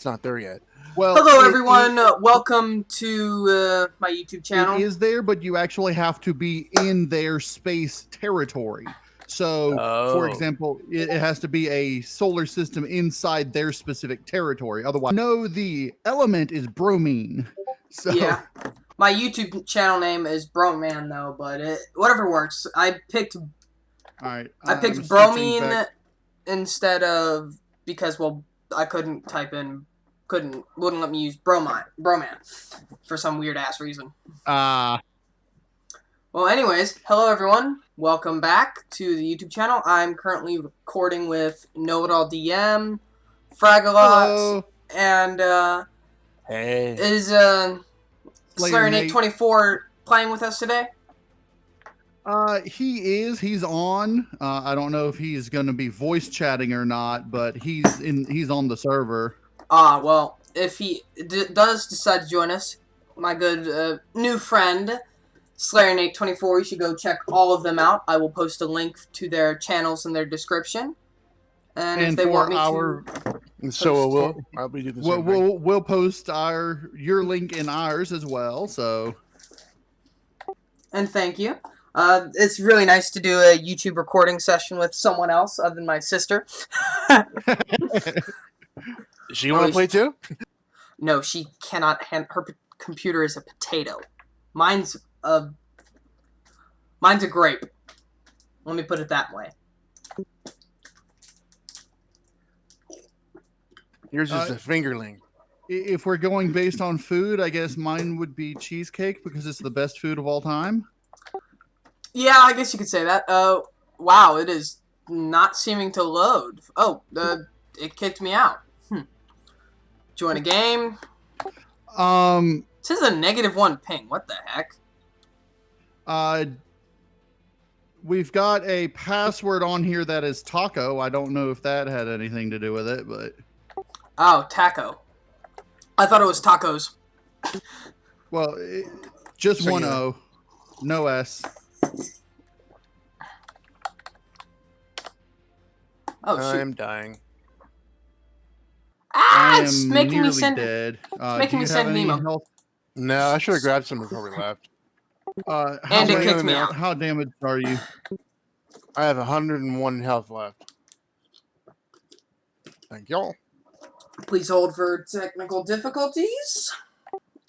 it's not there yet. Well, hello everyone. Welcome to my YouTube channel. It is there, but you actually have to be in their space territory. So, for example, it has to be a solar system inside their specific territory. Otherwise, no, the element is bromine. So, yeah, my YouTube channel name is Broman though, but whatever works. I picked bromine instead of because I couldn't type in. Wouldn't let me use broman for some weird ass reason. Well, anyways, hello everyone. Welcome back to the YouTube channel. I'm currently recording with Know-It-All DM, FRAGaLOT, and is SlayerNate24 playing with us today? He is. He's on. I don't know if he's going to be voice chatting or not, but he's on the server. Well, if he does decide to join us, my good new friend, SlayerNate24, you should go check all of them out. I will post a link to their channels in their description. And if they want me to... So I'll be doing the same thing. We'll post your link in ours as well, so... And thank you. It's really nice to do a YouTube recording session with someone else other than my sister. Does she want to play too? No, she cannot. Her computer is a potato. Mine's a grape. Let me put it that way. Yours is a fingerling. If we're going based on food, I guess mine would be cheesecake because it's the best food of all time. Yeah, I guess you could say that. Wow, it is not seeming to load. Oh, it kicked me out. Join a game. It says a -1 ping. What the heck? We've got a password on here that is taco. I don't know if that had anything to do with it, but... Oh, taco. I thought it was tacos. Well, just one O. No S. Oh, shoot. I'm dying. It's making me send. Dead. It's making me send Nemo. No, I should have grabbed some before we left. And it kicked me out. How damaged are you? I have 101 health left. Thank y'all. Please hold for technical difficulties.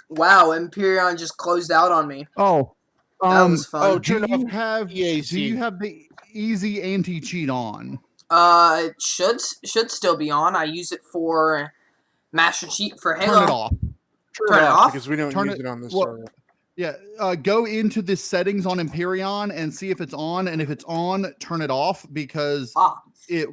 Wow, Empyrion just closed out on me. Oh, that was fun. Do you have the easy anti-cheat on? It should still be on. I use it for Master Cheat for Halo. Turn it off. Turn it off? Because we don't use it on this server. Yeah, go into the settings on Empyrion and see if it's on, and if it's on, turn it off because it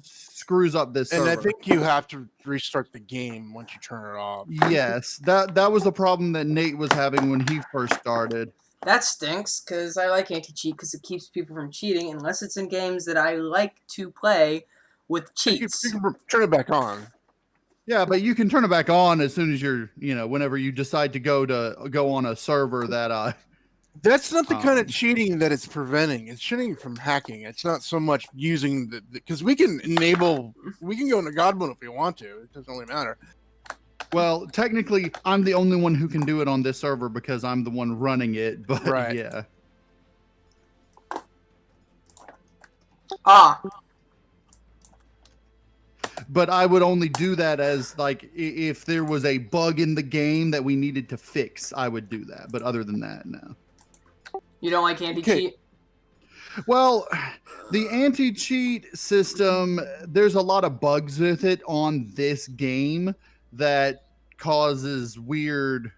screws up this server. And I think you have to restart the game once you turn it off. Yes, that was the problem that Nate was having when he first started. That stinks, because I like anti-cheat because it keeps people from cheating, unless it's in games that I like to play with cheats. You can turn it back on. Yeah, but you can turn it back on as soon as you're, whenever you decide to go on a server that... That's not the kind of cheating that it's preventing. It's cheating from hacking. It's not so much using because we can go into God mode if we want to. It doesn't really matter. Well, technically, I'm the only one who can do it on this server because I'm the one running it, but yeah. But I would only do that as, if there was a bug in the game that we needed to fix, I would do that. But other than that, no. You don't like anti-cheat? Well, the anti-cheat system, there's a lot of bugs with it on this game that causes weird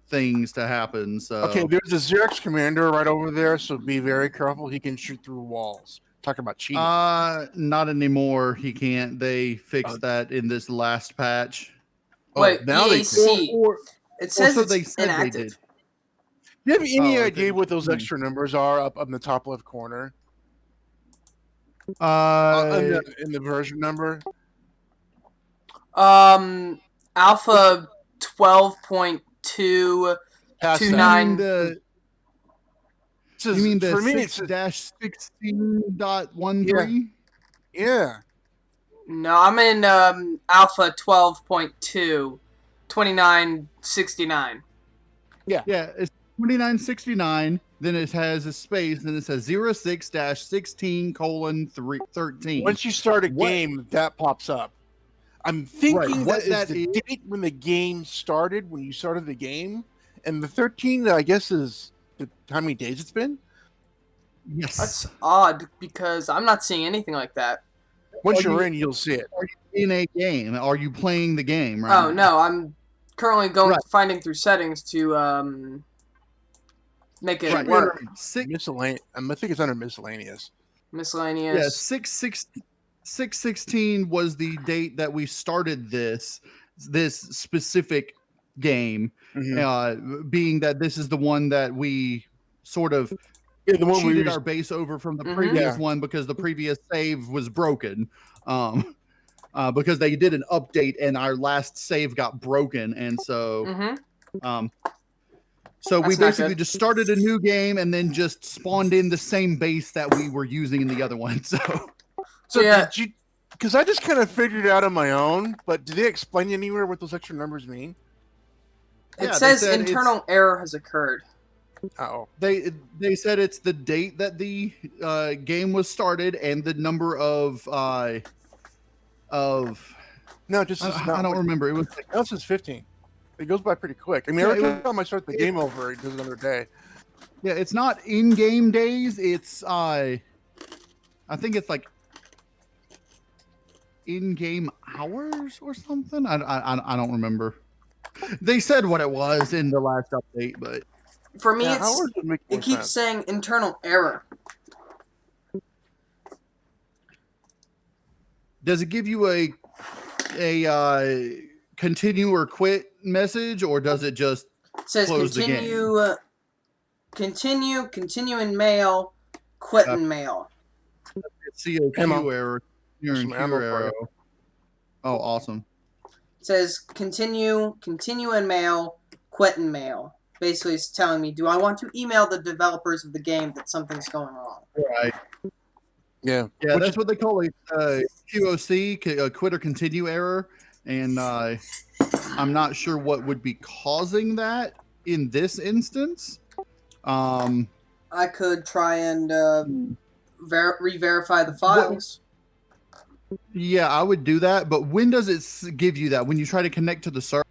things to happen. So okay, there's a Xerox commander right over there, so be very careful. He can shoot through walls. Talk about cheating. Not anymore. He can't. They fixed that in this last patch. Wait, now EAC. It says it's inactive. Do you have any idea what those extra numbers are up on the top left corner? In the version number? Alpha 12.229. You mean the 6-16.13? Yeah. No, I'm in Alpha 12.2, 2969. Yeah, it's 2969. Then it has a space. Then it says 06-16:13. Once you start a game, that pops up. I'm thinking that is the date when the game started, when you started the game, and the 13, I guess, is how many days it's been. Yes, that's odd because I'm not seeing anything like that. Once you're in, you'll see it. Are you in a game? Are you playing the game right now? No, I'm currently finding through settings to make it work. Miscellaneous. I think it's under miscellaneous. Miscellaneous. Yeah, 6/16 was the date that we started this specific game, being that this is the one that we sort of cheated our base over from the previous one because the previous save was broken. Because they did an update and our last save got broken, and so so we basically just started a new game and then just spawned in the same base that we were using in the other one. So yeah, because I just kind of figured it out on my own, but did they explain anywhere what those extra numbers mean? It says internal error has occurred. Oh, they said it's the date that the game was started and the number of no, just I don't remember. It was like, no, it's 15. It goes by pretty quick. I mean, every time I start the game over, it does another day. Yeah, it's not in-game days. It's I think it's like in-game hours or something. I don't remember. They said what it was in the last update, but for me, it keeps saying internal error. Does it give you a continue or quit message, or does it just close the game? Continue in mail, quit in mail. COQ error. You're in Q error. Oh, awesome. It says continue in mail, quit in mail. Basically, it's telling me, do I want to email the developers of the game that something's going wrong? Right. Yeah. That's what they call it. QOC, quit or continue error. And I'm not sure what would be causing that in this instance. I could try and re-verify the files. Yeah, I would do that. But when does it give you that? When you try to connect to the server?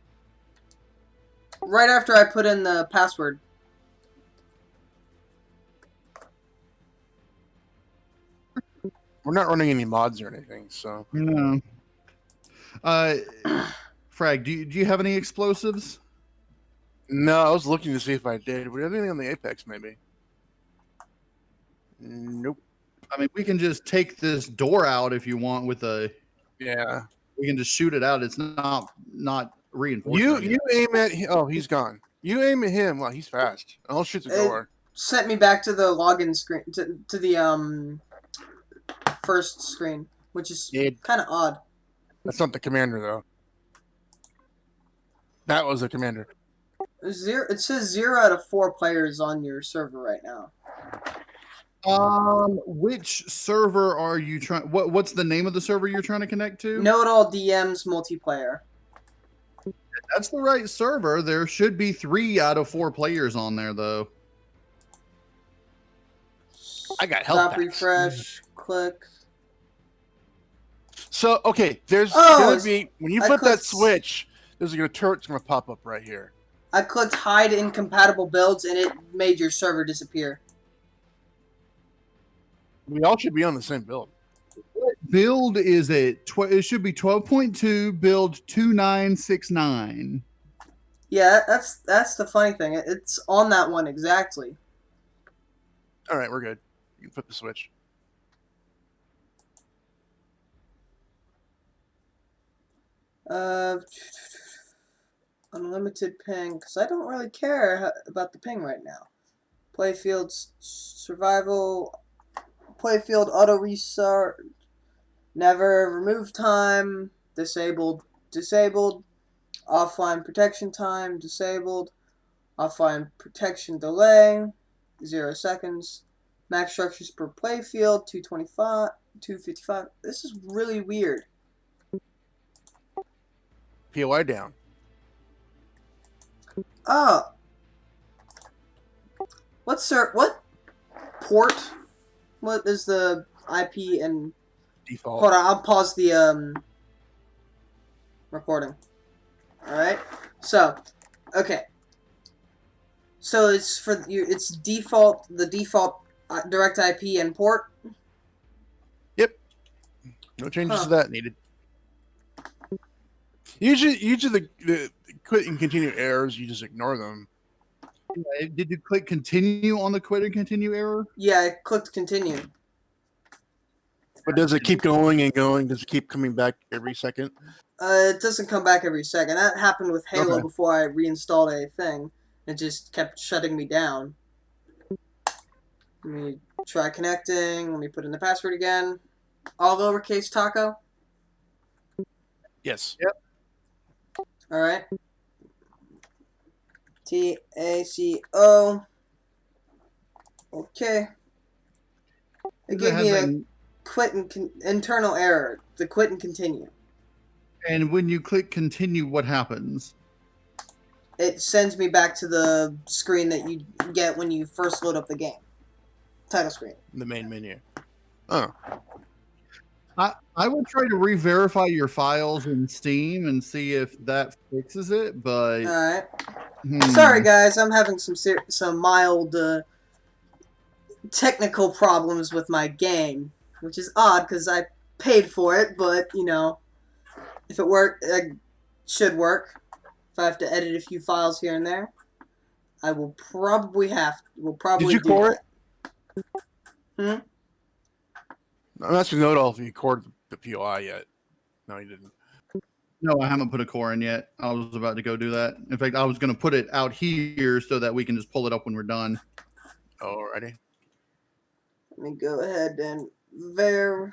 Right after I put in the password. We're not running any mods or anything, so. No. Frag, do you have any explosives? No, I was looking to see if I did. We have anything on the Apex, maybe? Nope. I mean, we can just take this door out if you want with a... Yeah. We can just shoot it out. It's not reinforced. You aim at... Oh, he's gone. You aim at him. Well, he's fast. I'll shoot the door. Sent me back to the login screen, to the first screen, which is kind of odd. That's not the commander, though. That was the commander. It says 0 out of 4 players on your server right now. Which server are you trying? What's the name of the server you're trying to connect to? Know-It-All DMs multiplayer. That's the right server. There should be 3 out of 4 players on there, though. I got health packs. Refresh. Click. So okay, there's gonna be when you flip that switch, there's a turret's gonna pop up right here. I clicked hide incompatible builds and it made your server disappear. We all should be on the same build. What build is it? It should be 12.2 build 2969. Yeah, that's the funny thing. It's on that one exactly. All right, we're good. You can flip the switch. Unlimited ping, because I don't really care about the ping right now. Playfield survival, playfield auto restart, never remove time, disabled, offline protection time, disabled, offline protection delay, 0 seconds, max structures per playfield, 225, 255. This is really weird. POI down. Oh. What port? What is the IP and Default? Hold on, I'll pause the recording. All right. So, okay. So it's for you. It's the default direct IP and port. Yep. No changes to that needed. Usually the quit and continue errors, you just ignore them. Did you click continue on the quit and continue error? Yeah, I clicked continue. But does it keep going and going? Does it keep coming back every second? It doesn't come back every second. That happened with Halo before I reinstalled a thing. It just kept shutting me down. Let me try connecting. Let me put in the password again. All lowercase taco? Yes. Yep. Alright. TACO. Okay. It gave me a quit and internal error. The quit and continue. And when you click continue, what happens? It sends me back to the screen that you get when you first load up the game. Title screen. The main menu. Oh. I would try to re-verify your files in Steam and see if that fixes it, but... Alright. Sorry, guys. I'm having some mild technical problems with my game, which is odd because I paid for it, but, you know, if it worked, it should work. If I have to edit a few files here and there, I will probably Did you core it? Hmm? I'm asking Nodal if you cored the POI yet. No, you didn't. No, I haven't put a core in yet. I was about to go do that. In fact, I was going to put it out here so that we can just pull it up when we're done. Alrighty. Let me go ahead and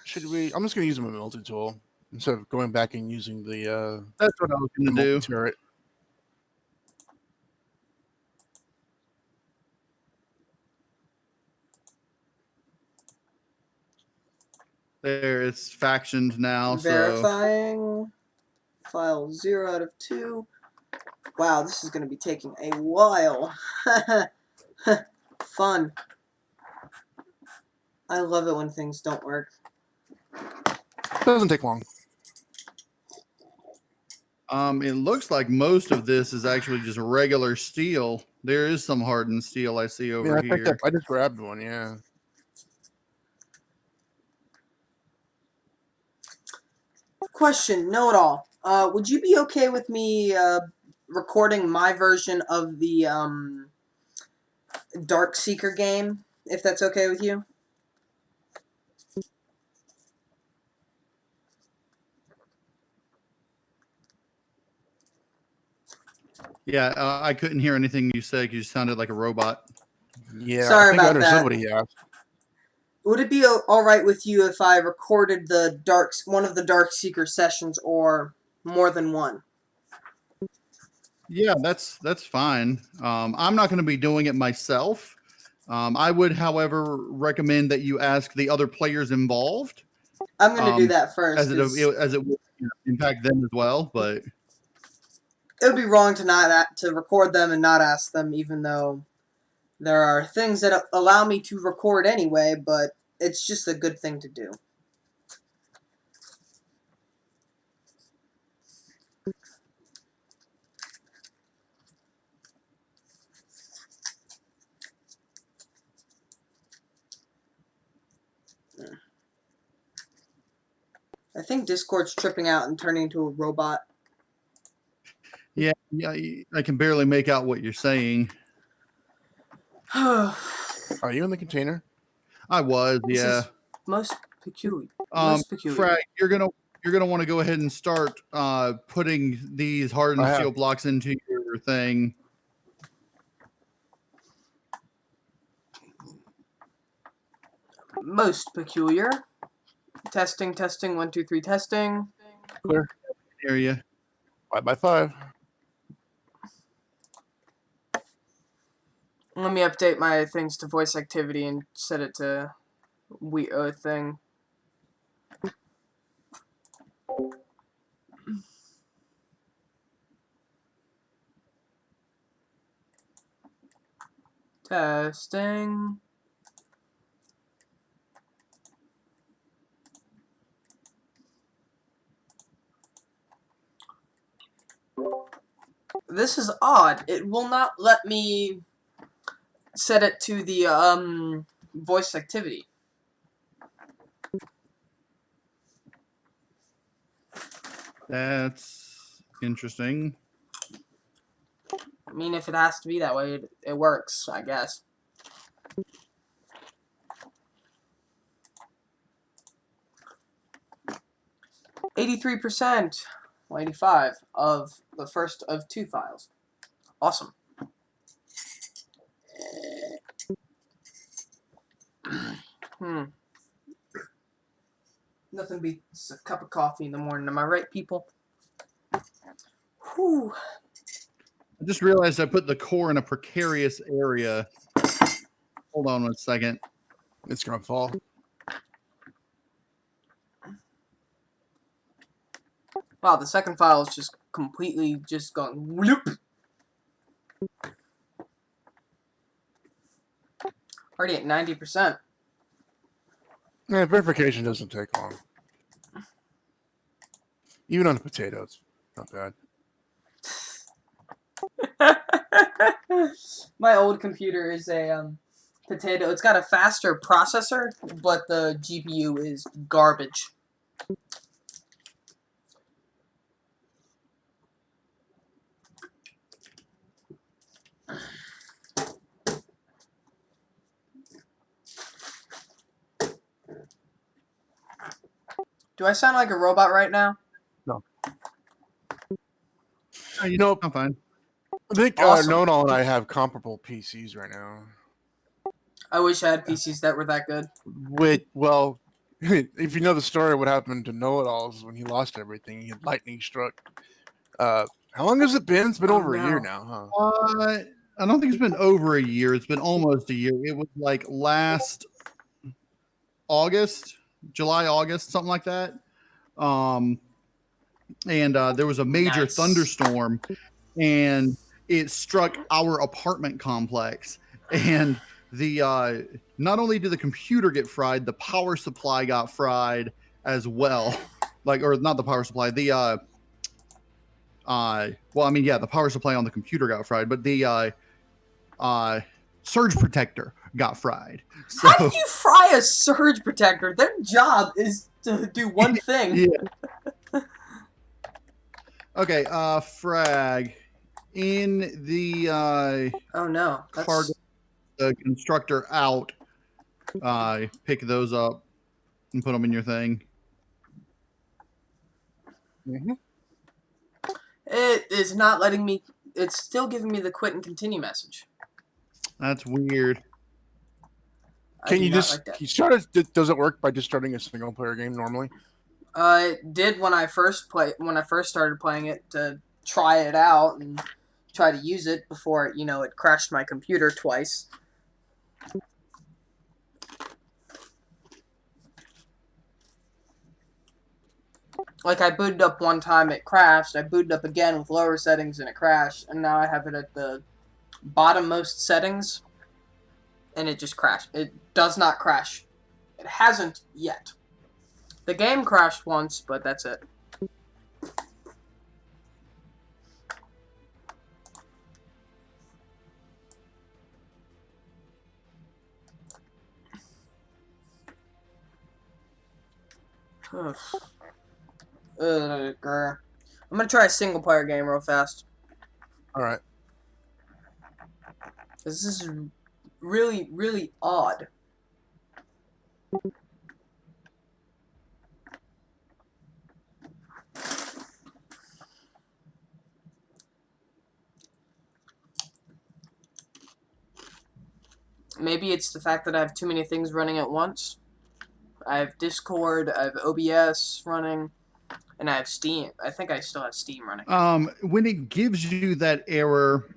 Should we? I'm just going to use my multi-tool instead of going back and using the. That's what I was going to do. Turret. There, it's factioned now. Verifying. File 0 out of 2. Wow, this is going to be taking a while. Fun. I love it when things don't work. It doesn't take long. It looks like most of this is actually just regular steel. There is some hardened steel I see over here. I just grabbed one, yeah. Question, know-it-all. Would you be okay with me recording my version of the Dark Seeker game, if that's okay with you? Yeah, I couldn't hear anything you said. You sounded like a robot. Yeah, sorry about that. What he asked. Would it be all right with you if I recorded one of the Dark Seeker sessions, or more than one? Yeah, that's fine. I'm not going to be doing it myself. I would, however, recommend that you ask the other players involved. I'm going to do that first, as it will impact them as well. But it would be wrong to record them and not ask them, even though there are things that allow me to record anyway. But it's just a good thing to do. I think Discord's tripping out and turning into a robot. Yeah, I can barely make out what you're saying. Are you in the container? I was, yeah. This is most peculiar. Frag, you're gonna want to go ahead and start putting these hardened steel blocks into your thing. Most peculiar. Testing, 1, 2, 3, testing. Clear. Area. 5x5. Let me update my things to voice activity and set it to thing. Testing. This is odd. It will not let me set it to the voice activity. That's interesting. I mean, if it has to be that way, it works, I guess. %, 85 of the first of 2 files. Awesome. Nothing beats a cup of coffee in the morning. Am I right, people? Whew. I just realized I put the core in a precarious area. Hold on 1 second. It's gonna fall. Wow, the second file is just completely just gone whoop. Already at 90%. Yeah, verification doesn't take long. Even on the potatoes, not bad. My old computer is a potato. It's got a faster processor, but the GPU is garbage. Do I sound like a robot right now? No. Nope. I'm fine. I think Awesome. Nonal and I have comparable PCs right now. I wish I had PCs that were that good. Well, if you know the story, what happened to Know-It-Alls when he lost everything, he had lightning struck. How long has it been? It's been over a year now, huh? I don't think it's been over a year. It's been almost a year. It was like last August, July, August, something like that. And there was a major thunderstorm, and it struck our apartment complex. And the not only did the computer get fried, the power supply got fried as well. Or not the power supply, the well, I mean, yeah, the power supply on the computer got fried, but the surge protector got fried. So, how do you fry a surge protector? Their job is to do one thing. Yeah. Okay, Frag. In the oh no, cargo, the constructor out, pick those up and put them in your thing. Mm-hmm. It is not letting me. It's still giving me the quit and continue message. That's weird. Can you just does it work by just starting a single player game normally? It did when I first started playing it to try it out and try to use it before it crashed my computer twice. Like, I booted up one time, it crashed. I booted up again with lower settings and it crashed. And now I have it at the bottommost settings. And it just crashed. It does not crash. It hasn't yet. The game crashed once, but that's it. I'm gonna try a single player game real fast. Alright. This is really, really odd. Maybe it's the fact that I have too many things running at once. I have Discord, I have OBS running, and I have Steam. I think I still have Steam running. When it gives you that error,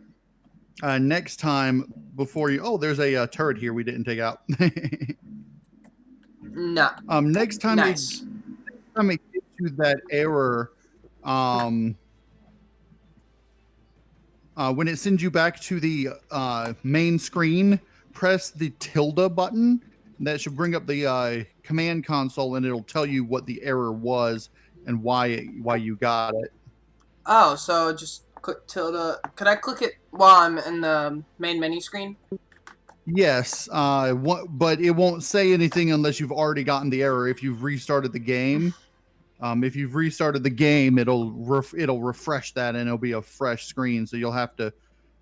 next time before you... Oh, there's a turret here we didn't take out. No. Next time it gives you that error, When it sends you back to the main screen, press the tilde button. That should bring up the command console, and it'll tell you what the error was and why you got it. Oh, so just click tilde. Could I click it while I'm in the main menu screen? Yes, but it won't say anything unless you've already gotten the error. If you've restarted the game, it'll refresh that, and it'll be a fresh screen. So you'll have to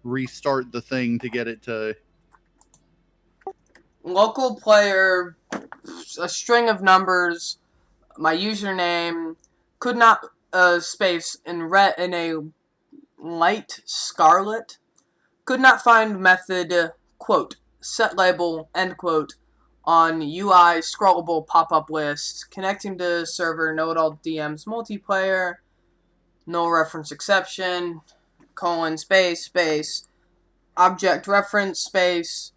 restart the thing to get it to Local player, a string of numbers, my username, could not space in a light scarlet, could not find method quote set label end quote on UI scrollable pop-up list, connecting to server know-it-all DMs multiplayer, no reference exception, colon space object reference space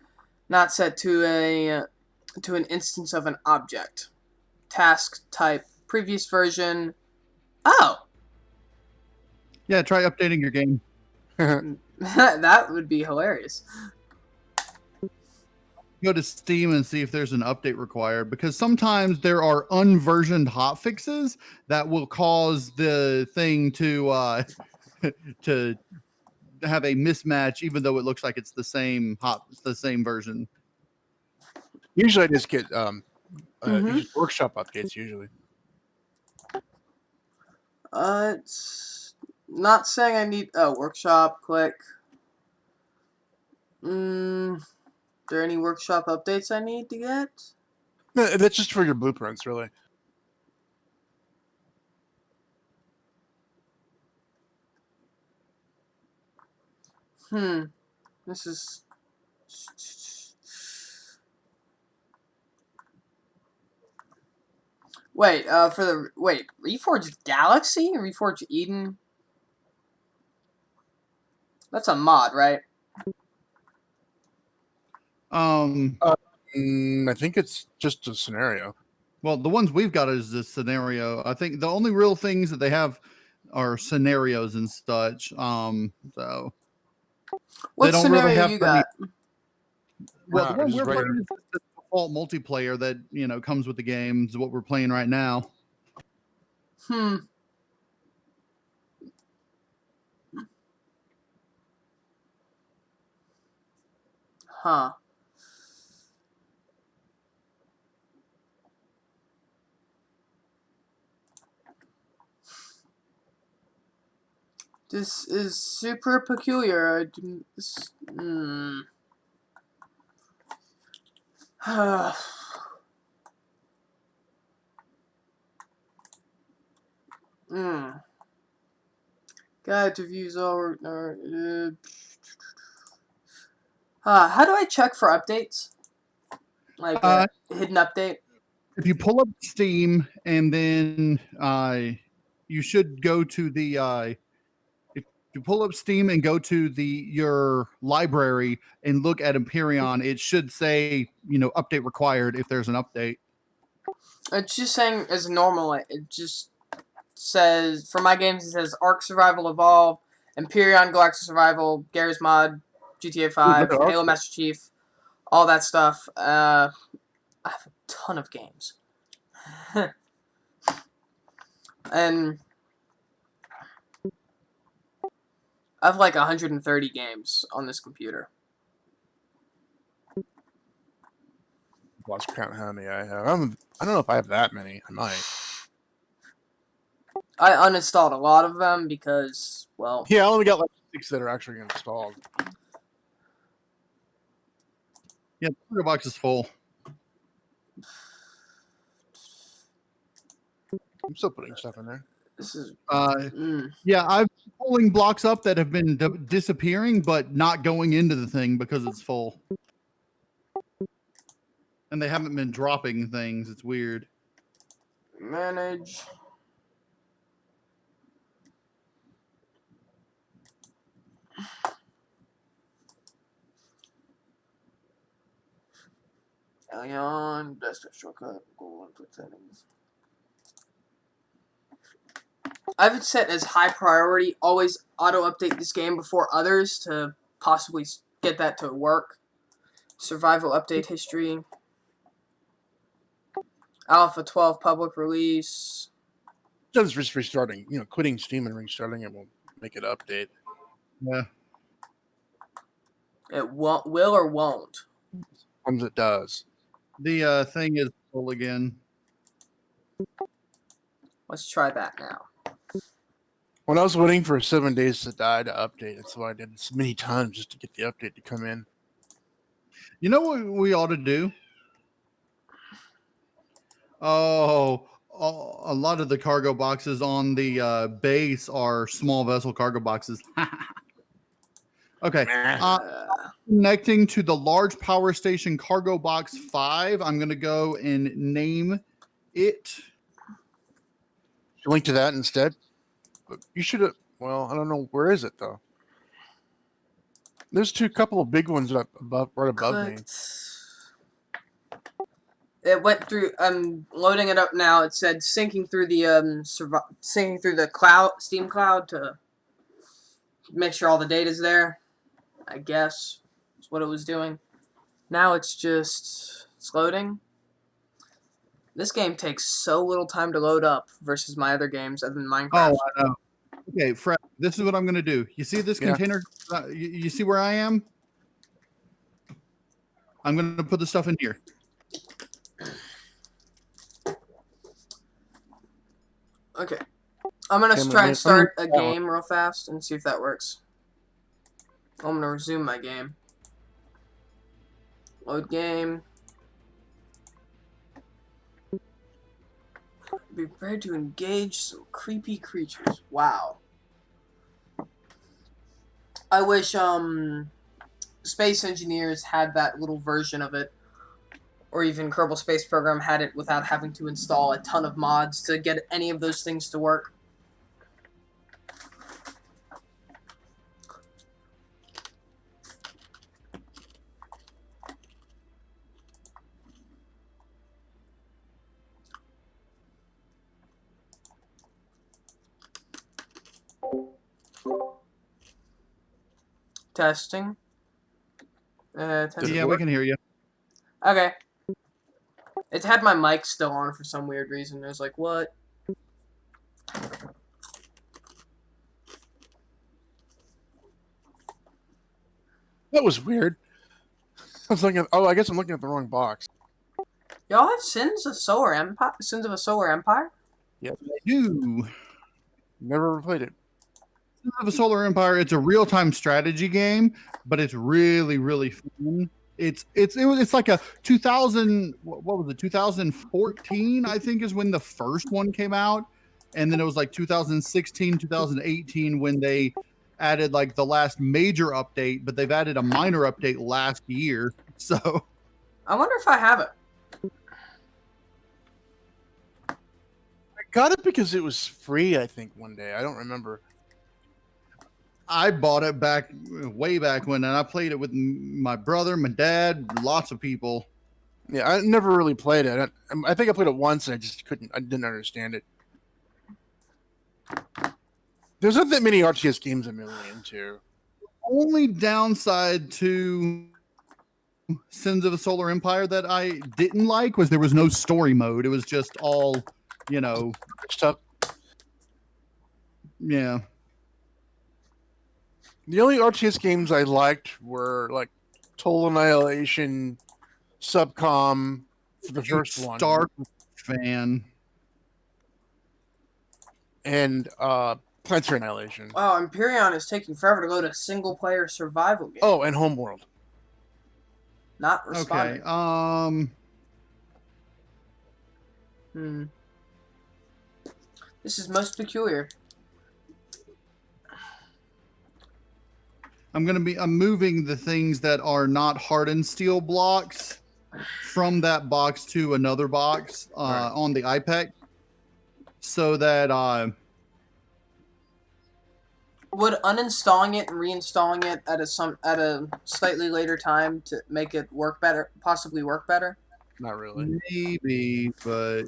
not set to an instance of an object. Task type previous version. Oh. Yeah, try updating your game. That would be hilarious. Go to Steam and see if there's an update required, because sometimes there are unversioned hotfixes that will cause the thing to to have a mismatch, even though it looks like it's the same version. Usually, I just get just workshop updates. Usually, it's not saying I need a workshop. Click. There any workshop updates I need to get? no, that's just for your blueprints, really. This is. Wait, Reforged Galaxy? Reforged Eden? That's a mod, right? I think it's just a scenario. Well, the ones we've got is this scenario. I think the only real things that they have are scenarios and such. So what they don't scenario really have you got? Well, the one we're playing is the default multiplayer that comes with the game. Is what we're playing right now. Huh. This is super peculiar. I didn't. Guide to views all. How do I check for updates? Like a hidden update? If you pull up Steam and then you should go to the if you pull up Steam and go to your library and look at Empyrion, it should say update required if there's an update. It's just saying as normal. It just says for my games it says Ark Survival Evolve, Empyrion Galactic Survival, Garry's Mod, GTA 5, Halo Master Chief, all that stuff. I have a ton of games. And I have like 130 games on this computer. Lost count how many I have. I don't know if I have that many. I might. I uninstalled a lot of them because, well... Yeah, I only got like 6 that are actually installed. Yeah, the box is full. I'm still putting stuff in there. This is... Yeah, I've been pulling blocks up that have been disappearing, but not going into the thing because it's full. And they haven't been dropping things. It's weird. Manage. Alien, desktop shortcut, Google input settings. I've set as high priority. Always auto update this game before others to possibly get that to work. Survival update history. Alpha 12 public release. Just restarting, quitting Steam and restarting it will make it update. Yeah. It will or won't. Sometimes it does. The thing is full again. Let's try that now. When I was waiting for 7 days to die to update, that's why I did it many times just to get the update to come in. You know what we ought to do? Oh, a lot of the cargo boxes on the base are small vessel cargo boxes. Okay. Connecting to the large power station cargo box 5, I'm going to go and name it. Link to that instead. But you should have. Well, I don't know. Where is it though? There's couple of big ones right above me. It went through. I'm loading it up now. It said syncing through the cloud, Steam cloud, to make sure all the data's there. I guess is what it was doing. Now it's loading. This game takes so little time to load up versus my other games other than Minecraft. Oh, I know. Okay, Fred, this is what I'm going to do. You see this container? You see where I am? I'm going to put the stuff in here. Okay. I'm going to try and start a game real fast and see if that works. I'm going to resume my game. Load game. Be prepared to engage some creepy creatures. Wow. I wish Space Engineers had that little version of it, or even Kerbal Space Program had it without having to install a ton of mods to get any of those things to work. Testing. Yeah, we can hear you. Okay. It had my mic still on for some weird reason. I was like, what? That was weird. I was looking. I guess I'm looking at the wrong box. Y'all have Sins of Solar Empire? Sins of a Solar Empire? Yep, I do. Never played it. Sins of a Solar Empire. It's a real-time strategy game, but it's really, really fun. It's like a 2000. What was it? 2014, I think, is when the first one came out, and then it was like 2016, 2018 when they added like the last major update, but they've added a minor update last year. So I wonder if I have it. I got it because it was free, I think, one day. I don't remember. I bought it way back when, and I played it with my brother, my dad, lots of people. Yeah, I never really played it. I think I played it once, and I didn't understand it. There's not that many RTS games I'm really into. Only downside to Sins of a Solar Empire that I didn't like was there was no story mode. It was just all, stuff. Yeah. The only RTS games I liked were like Total Annihilation, Subcom for the first one. Stark fan. And Planetary Annihilation. Wow, Empyrion is taking forever to load a single-player survival game. Oh, and Homeworld. Not responding. Okay. This is most peculiar. I'm moving the things that are not hardened steel blocks from that box to another box on the iPad, so that would uninstalling it and reinstalling it at a slightly later time to make it work better, possibly work better? Not really. Maybe, but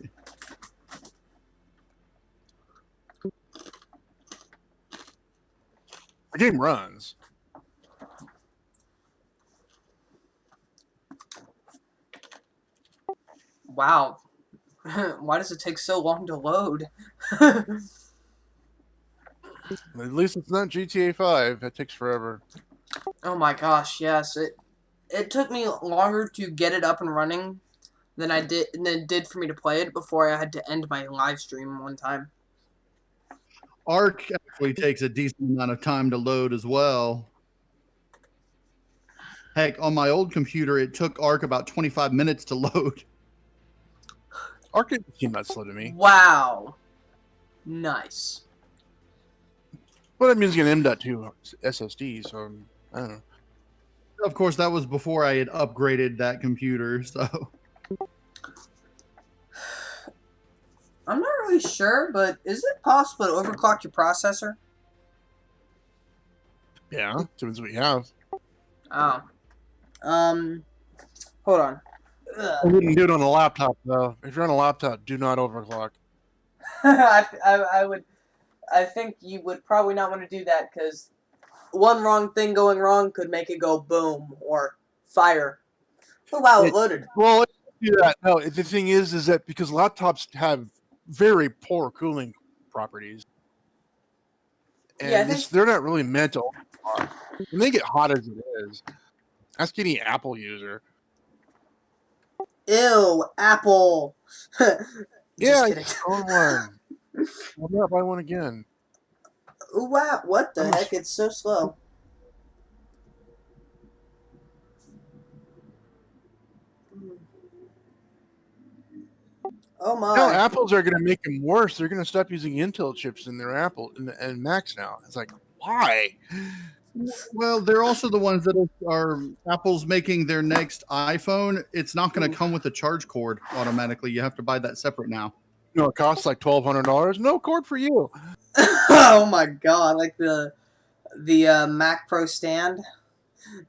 The game runs. Wow. Why does it take so long to load? At least it's not GTA 5. That takes forever. Oh my gosh, yes. It took me longer to get it up and running than it did for me to play it before I had to end my live stream one time. Arc actually takes a decent amount of time to load as well. Heck, on my old computer, it took Arc about 25 minutes to load. Arc didn't seem that slow to me. Wow. Nice. Well, that means you can M.2 SSD, so I don't know. Of course, that was before I had upgraded that computer, so... I'm not really sure, but is it possible to overclock your processor? Yeah, depends what you have. Oh. Hold on. I wouldn't do it on a laptop, though. If you're on a laptop, do not overclock. I think you would probably not want to do that, because one wrong thing going wrong could make it go boom, or fire. Oh wow, it loaded. Well, let's do that. No, the thing is that because laptops have very poor cooling properties. And yeah, they're not really meant to overclock. And they get hot as it is. Ask any Apple user. Ew, Apple. Yeah, own one. I'll not buy one again. Ooh, wow, what the heck? It's so slow. Oh my. No, Apples are going to make them worse. They're going to stop using Intel chips in their Apple and Macs now. It's like, why? Well, they're also the ones that are Apple's making their next iPhone. It's not going to come with a charge cord automatically. You have to buy that separate now. No, it costs like $1,200. No cord for you. Oh my god! Like the Mac Pro stand,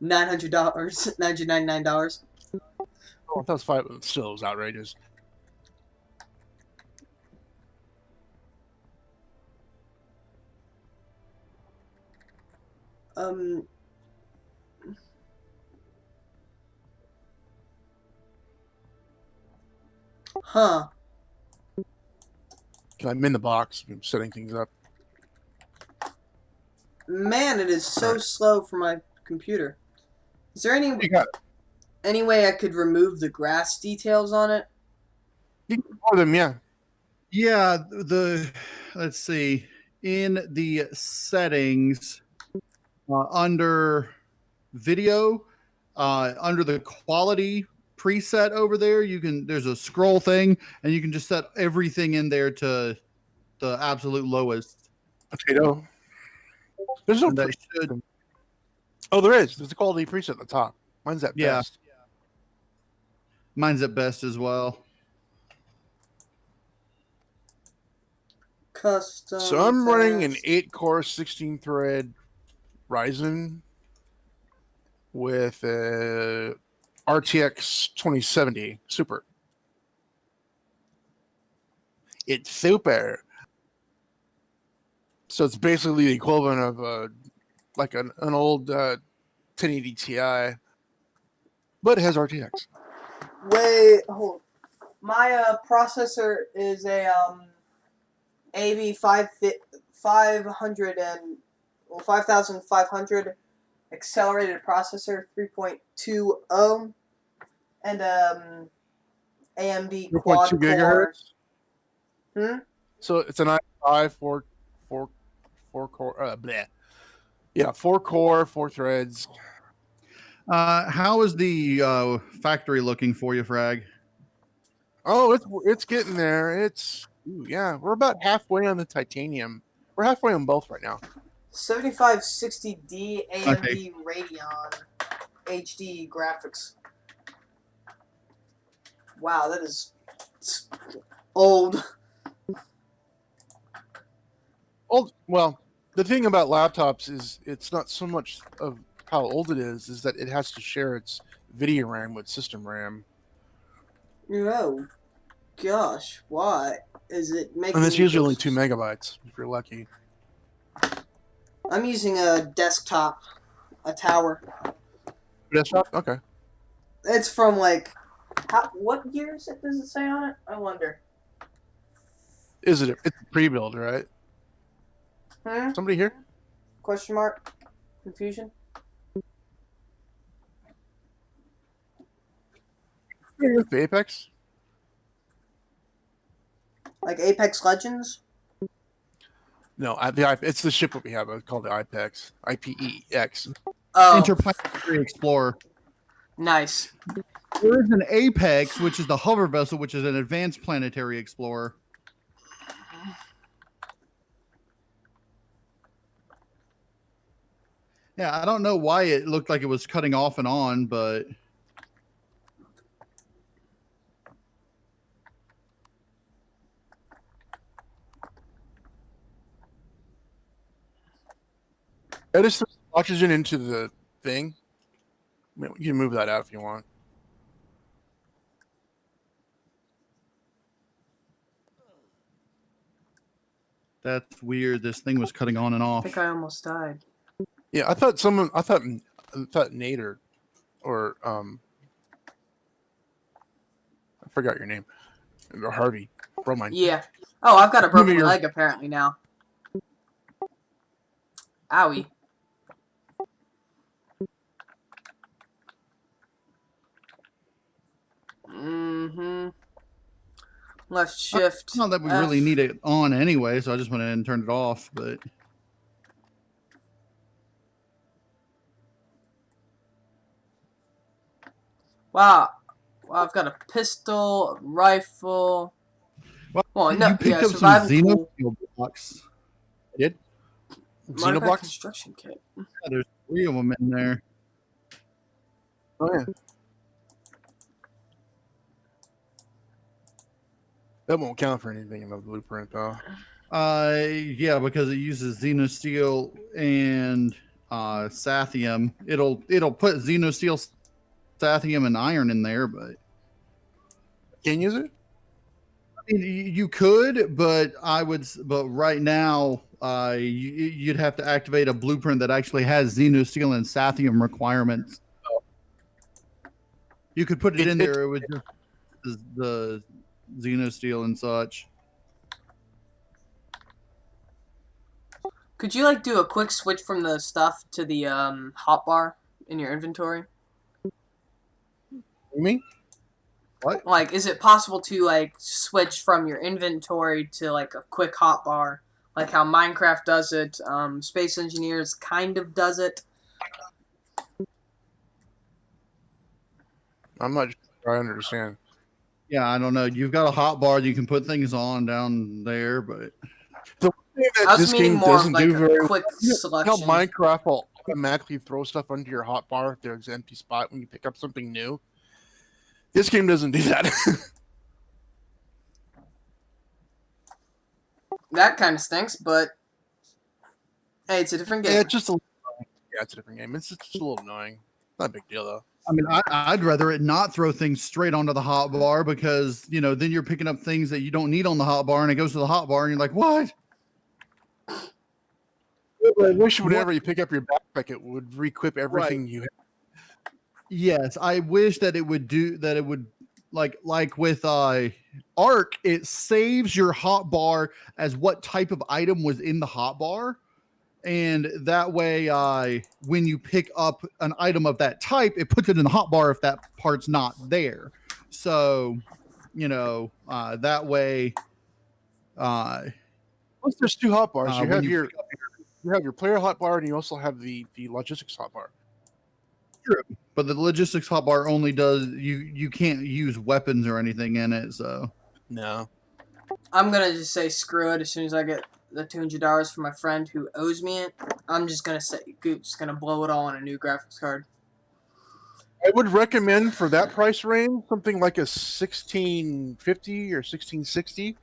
$900, $999. Oh, that was $5. Still, it was outrageous. Huh. I'm in the box. I'm setting things up. Man, it is so slow for my computer. Is there any way I could remove the grass details on it? You can ignore them, yeah. Yeah, let's see. In the settings, under video, under the quality preset over there, there's a scroll thing, and you can just set everything in there to the absolute lowest. Potato. There's no. Oh, there is. There's a quality preset at the top. Mine's at best. Mine's at best as well. Custom. So I'm running an 8-core, 16-thread Ryzen with a RTX 2070 Super. It's super. So it's basically the equivalent of like an old 1080 Ti, but it has RTX. Wait, hold. My processor is a AB 5500 accelerated processor 3.20 and AMD quad 3.2 gigahertz. So it's an i5 4 core. Yeah, 4 core, 4 threads. How is the factory looking for you, Frag? Oh, it's getting there. We're about halfway on the titanium. We're halfway on both right now. 7560D AMD Radeon HD graphics. Wow, that is old. Old. Well, the thing about laptops is it's not so much of how old it is that it has to share its video RAM with system RAM. Oh, gosh, why is it making? And it's usually only 2 megabytes if you're lucky. I'm using a desktop, a tower. Desktop? Okay. It's from like, what years does it say on it? I wonder. It's a pre-build, right? Somebody here? Question mark? Confusion? With the Apex? Like Apex Legends? No, it's the ship that we have. It's called the IPEX. IPEX. Oh. Interplanetary Explorer. Nice. There is an Apex, which is the hover vessel, which is an advanced planetary explorer. Yeah, I don't know why it looked like it was cutting off and on, but... I just put oxygen into the thing. You can move that out if you want. That's weird. This thing was cutting on and off. I think I almost died. Yeah, I thought Nate or I forgot your name. Or Harvey. Bromine. Yeah. Oh, I've got a broken leg apparently now. Owie. Left shift. Not that we really need it on anyway, so I just went in and turned it off, but... Wow. I've got a pistol, rifle. Well, no, you picked up some Xenosteel blocks. I did? Xenoblocks? Construction kit. Yeah, there's 3 of them in there. Oh, yeah. That won't count for anything in the blueprint, though. Yeah, because it uses Xenosteel and Sathium. It'll put Xenosteel, Sathium, and Iron in there, but can you use it? I mean, you could, but But right now, you'd have to activate a blueprint that actually has Xenosteel and Sathium requirements. You could put it in there. It would just the Xenosteel and such. Could you like do a quick switch from the stuff to the hotbar in your inventory? You mean? What? Like, is it possible to like switch from your inventory to like a quick hotbar, like how Minecraft does it? Space Engineers kind of does it. I'm not sure I understand. Yeah, I don't know. You've got a hotbar you can put things on down there, but the thing that this game doesn't like do very quick selection. How Minecraft will automatically throw stuff onto your hotbar if there's an empty spot when you pick up something new. This game doesn't do that. That kind of stinks, but hey, it's a different game. Yeah, it's just it's a different game. It's just a little annoying. Not a big deal though. I mean, I'd rather it not throw things straight onto the hotbar because, you know, then you're picking up things that you don't need on the hotbar and it goes to the hotbar and you're like, what? I wish whenever you pick up your backpack, it would re-equip everything you have. Yes, I wish that it would do that. It would like with Arc, it saves your hotbar as what type of item was in the hotbar. And that way, when you pick up an item of that type, it puts it in the hotbar if that part's not there. So, you know, that way. Plus, there's 2 hotbars. You have your player hotbar, and you also have the logistics hotbar. True, but the logistics hotbar only does you can't use weapons or anything in it. So no, I'm gonna just say screw it as soon as I get the $200 from my friend who owes me it. I'm just gonna say Coop's gonna blow it all on a new graphics card. I would recommend for that price range something like a 1650 or 1660.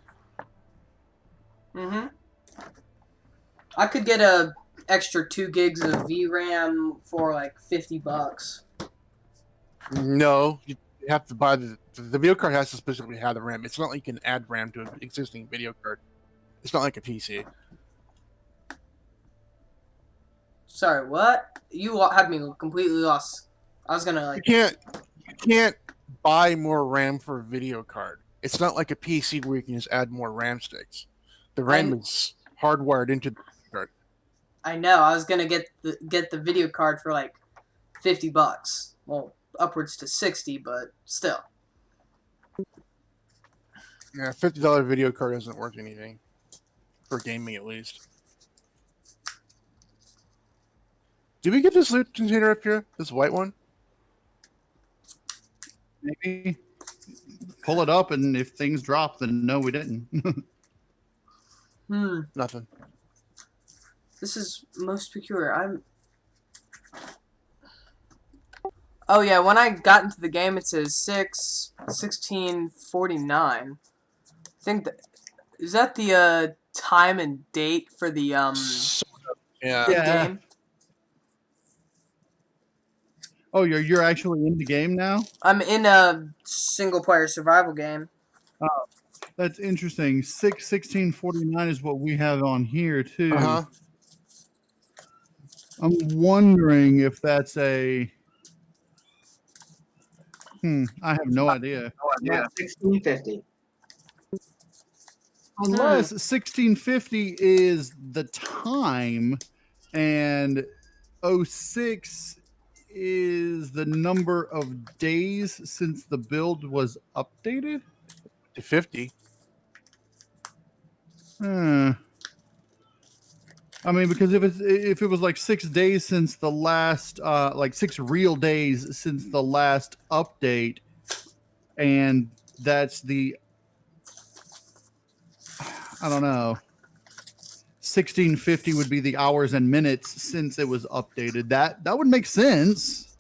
I could get a extra 2 gigs of VRAM for like $50. No, you have to buy the video card has to specifically have the RAM. It's not like you can add RAM to an existing video card. It's not like a PC. Sorry, what? You had me completely lost. I was gonna like. You can't buy more RAM for a video card. It's not like a PC where you can just add more RAM sticks. The RAM is hardwired into the card. I know. I was gonna get the video card for like $50. Well, upwards to 60, but still. Yeah, $50 video card doesn't worth anything for gaming, at least. Did we get this loot container up here? This white one? Maybe. Pull it up, and if things drop, then no, we didn't. Nothing. This is most peculiar. Oh yeah, when I got into the game, it says 1649. I think is that the time and date for the game? Oh, you're actually in the game now? I'm in a single player survival game. Oh, that's interesting. 1649 is what we have on here too. I'm wondering if that's a. I have no idea. 1650. Unless 1650 is the time, and 06 is the number of days since the build was updated to 50. I mean, because if it was like 6 days since the last, like 6 real days since the last update, and that's the, I don't know, 1650 would be the hours and minutes since it was updated. That would make sense.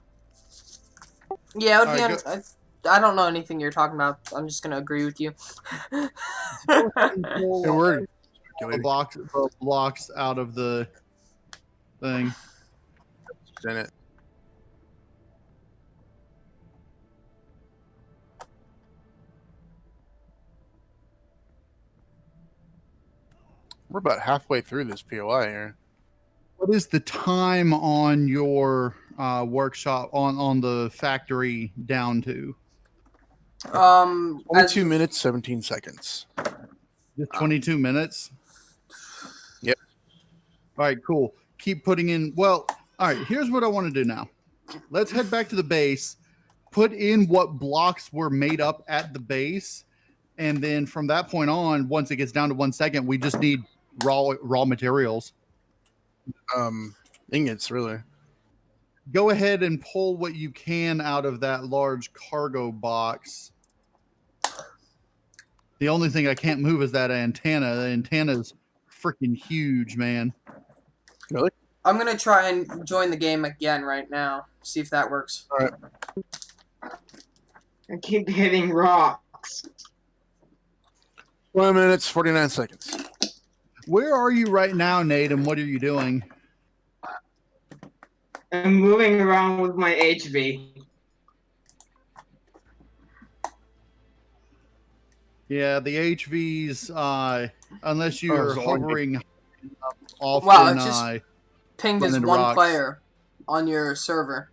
Yeah, it would be. I don't know anything you're talking about. I'm just gonna agree with you. The blocks out of the thing. In it. We're about halfway through this POI here. What is the time on your workshop on the factory down to? 22 minutes, 17 seconds. Just 22 minutes? Yep. All right, cool. Keep putting in. Well, all right, here's what I want to do now. Let's head back to the base, put in what blocks were made up at the base, and then from that point on, once it gets down to 1 second, we just need raw materials. Ingots, really. Go ahead and pull what you can out of that large cargo box. The only thing I can't move is that antenna. The antenna's freaking huge, man. Really? I'm gonna try and join the game again right now. See if that works. All right. I keep hitting rocks. 1 minute, 49 seconds. Where are you right now, Nate, and what are you doing? I'm moving around with my HV. Yeah, the HVs, unless you're hovering off. Wow, it just pinged as one player on your server.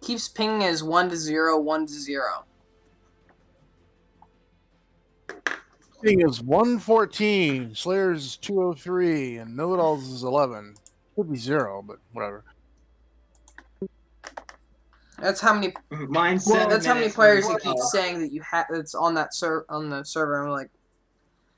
Keeps pinging as 1 to 0, 1 to 0. Ping is 114, Slayer's 203, and Know-It-Alls is 11. Could be 0, but whatever. That's how many. That's how many players you keep saying that you have. That's on that on the server. I'm like,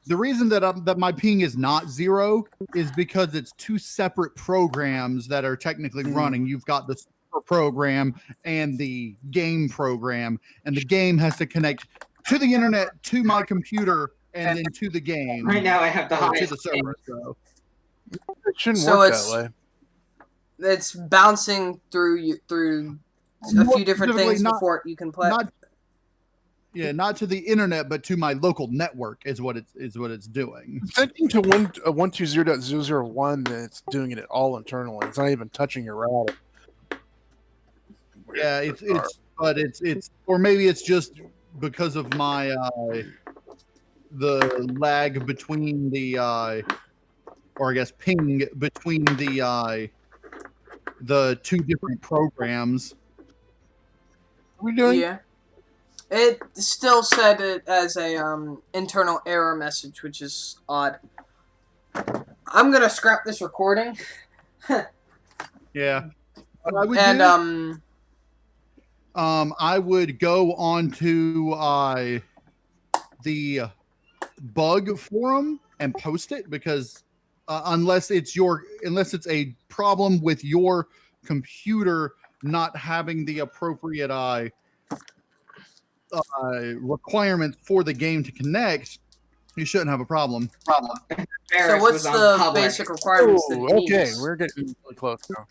the reason that my ping is not 0 is because it's 2 separate programs that are technically running. You've got the server program and the game program, and the game has to connect to the internet, to my computer, and then to the game. Right now, I have the highest to the server. So it shouldn't work that way. It's bouncing through a few different things before you can play. Not to the internet, but to my local network is what it's doing. Setting to 120.001, it's doing it all internally. It's not even touching your router. Yeah, it's or maybe it's just because of my the lag between the or I guess ping between the two different programs. What are we doing? Yeah. It still said it as a internal error message, which is odd. I'm gonna scrap this recording. Yeah. I would go on to the bug forum and post it, because unless it's a problem with your computer not having the appropriate requirements for the game to connect, you shouldn't have a problem. So what's the basic requirements that it needs? Okay, we're getting really close now.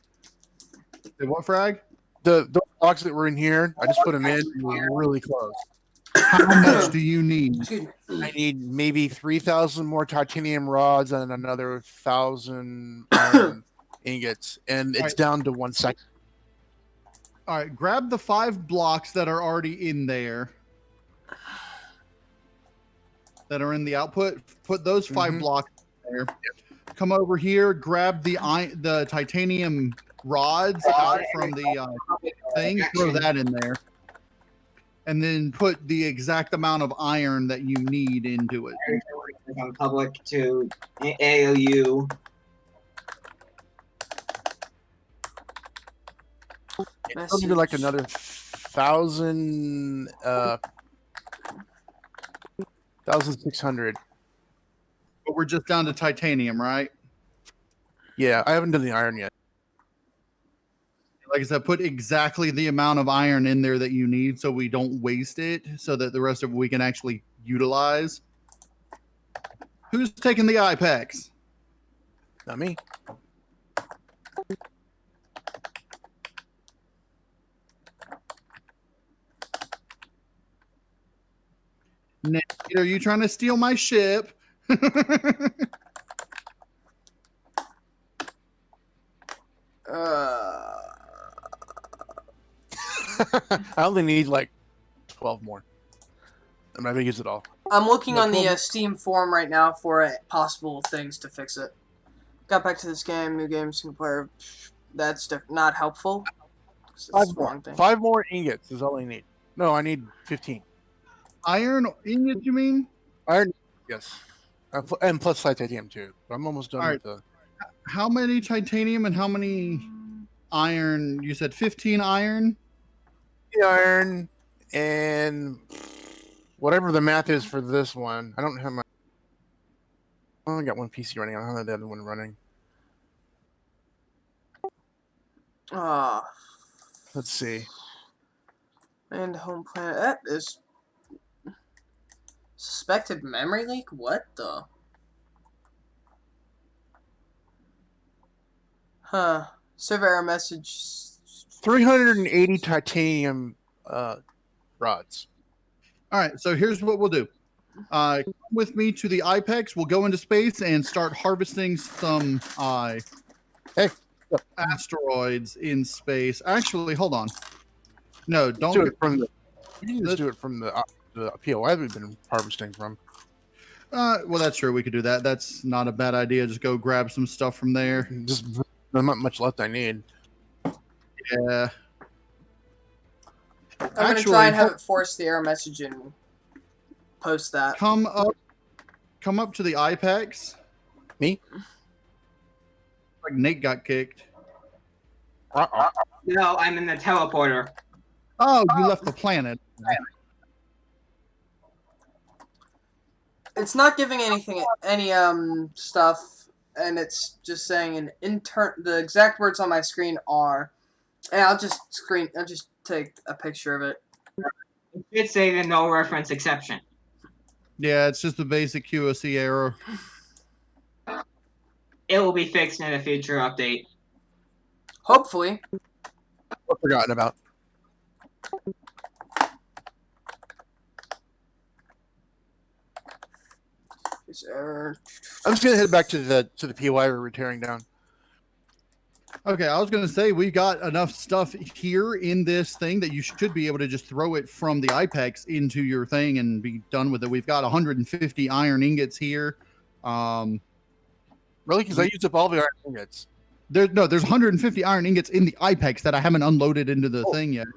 Hey, what, Frag? The blocks that were in here, I just put them in. We're really close. How much do you need? I need maybe 3,000 more titanium rods and another 1,000 iron ingots, and it's down to 1 second. All right, grab the 5 blocks that are already in there, that are in the output. Put those 5 blocks there. Come over here, grab the titanium rods out from the thing. Throw that in there, and then put the exact amount of iron that you need into it. From public to AOU. It's only like another 1,000, 1,600. But we're just down to titanium, right? Yeah, I haven't done the iron yet. Like I said, put exactly the amount of iron in there that you need, so we don't waste it, so that the rest of it we can actually utilize. Who's taking the IPEX? Not me. Nate, are you trying to steal my ship? I only need like 12 more. I'm not gonna use it all. I'm looking on the Steam forum right now for possible things to fix it. Got back to this game, new game, single player. That's not helpful. 5 more ingots is all I need. No, I need 15. Iron ingots, you mean? Iron, yes. And plus titanium too. I'm almost done with the... How many titanium and how many iron? You said 15 iron? Iron and whatever the math is for this one. I don't have my... I only got one PC running. I don't have the other one running. Let's see. And home planet. That is... Suspected memory leak? What the? Huh. Server error message. 380 titanium rods. All right, so here's what we'll do. Come with me to the IPEX. We'll go into space and start harvesting some asteroids in space. Actually, hold on. No, don't do it from the... You can just do it from the POI we've been harvesting from. Well, that's true. We could do that. That's not a bad idea. Just go grab some stuff from there. Just not much left I need. Yeah. I'm going to try and have it force the error message and post that. Come up to the IPEX. Me? Like Nate got kicked. No, I'm in the teleporter. Oh, you left the planet. It's not giving any stuff, and it's just saying the exact words on my screen are, and I'll just take a picture of it. It should say the no reference exception. Yeah, it's just a basic QoC error. It will be fixed in a future update. Hopefully. I've forgotten about. This error. I'm just gonna head back to the POI we're tearing down. Okay, I was going to say we've got enough stuff here in this thing that you should be able to just throw it from the Ipex into your thing and be done with it. We've got 150 iron ingots here. Really? Because I used up all the iron ingots. There's 150 iron ingots in the Ipex that I haven't unloaded into the thing yet.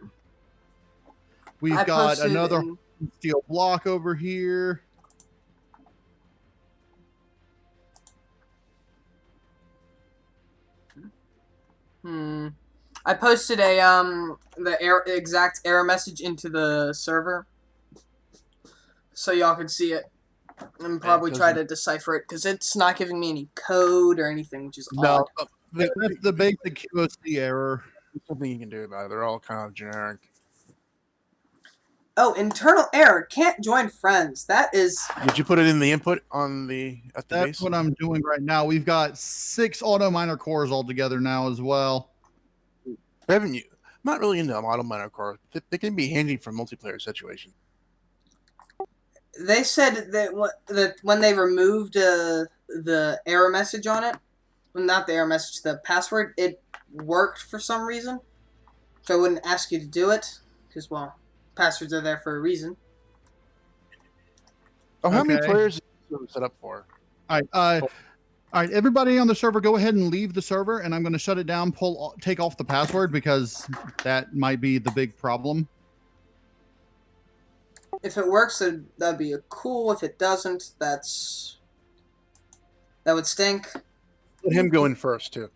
We've got another steel block over here. I posted the exact error message into the server, so y'all could see it and probably try to decipher it because it's not giving me any code or anything, which is odd. That's the basic QoC error. There's something you can do about it. They're all kind of generic. Oh, internal error. Can't join friends. That is... Did you put it in the input on the at the That's base? what I'm doing right now. We've got 6 auto miner cores altogether now as well. Haven't you? I'm not really into auto miner cores. They can be handy for multiplayer situations. They said that when they removed the error message on it, well, not the error message, the password, it worked for some reason. So I wouldn't ask you to do it because, well, passwords are there for a reason. Oh, how many players is it set up for? All right, everybody on the server, go ahead and leave the server, and I'm going to shut it down, take off the password, because that might be the big problem. If it works, that'd be cool. If it doesn't, that would stink. Let him go in first, too.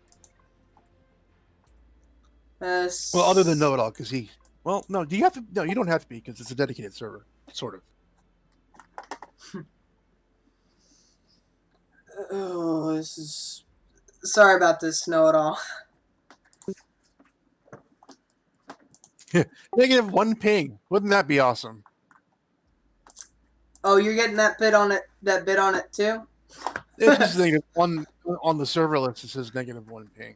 Well, other than Know-It-All, because he... Well, no, do you have to... No, you don't have to be, because it's a dedicated server, sort of. Oh, this is... Sorry about this, Know-It-All. -1 ping. Wouldn't that be awesome? Oh, you're getting that bit on it too? It's just -1 on the server list. It says -1 ping.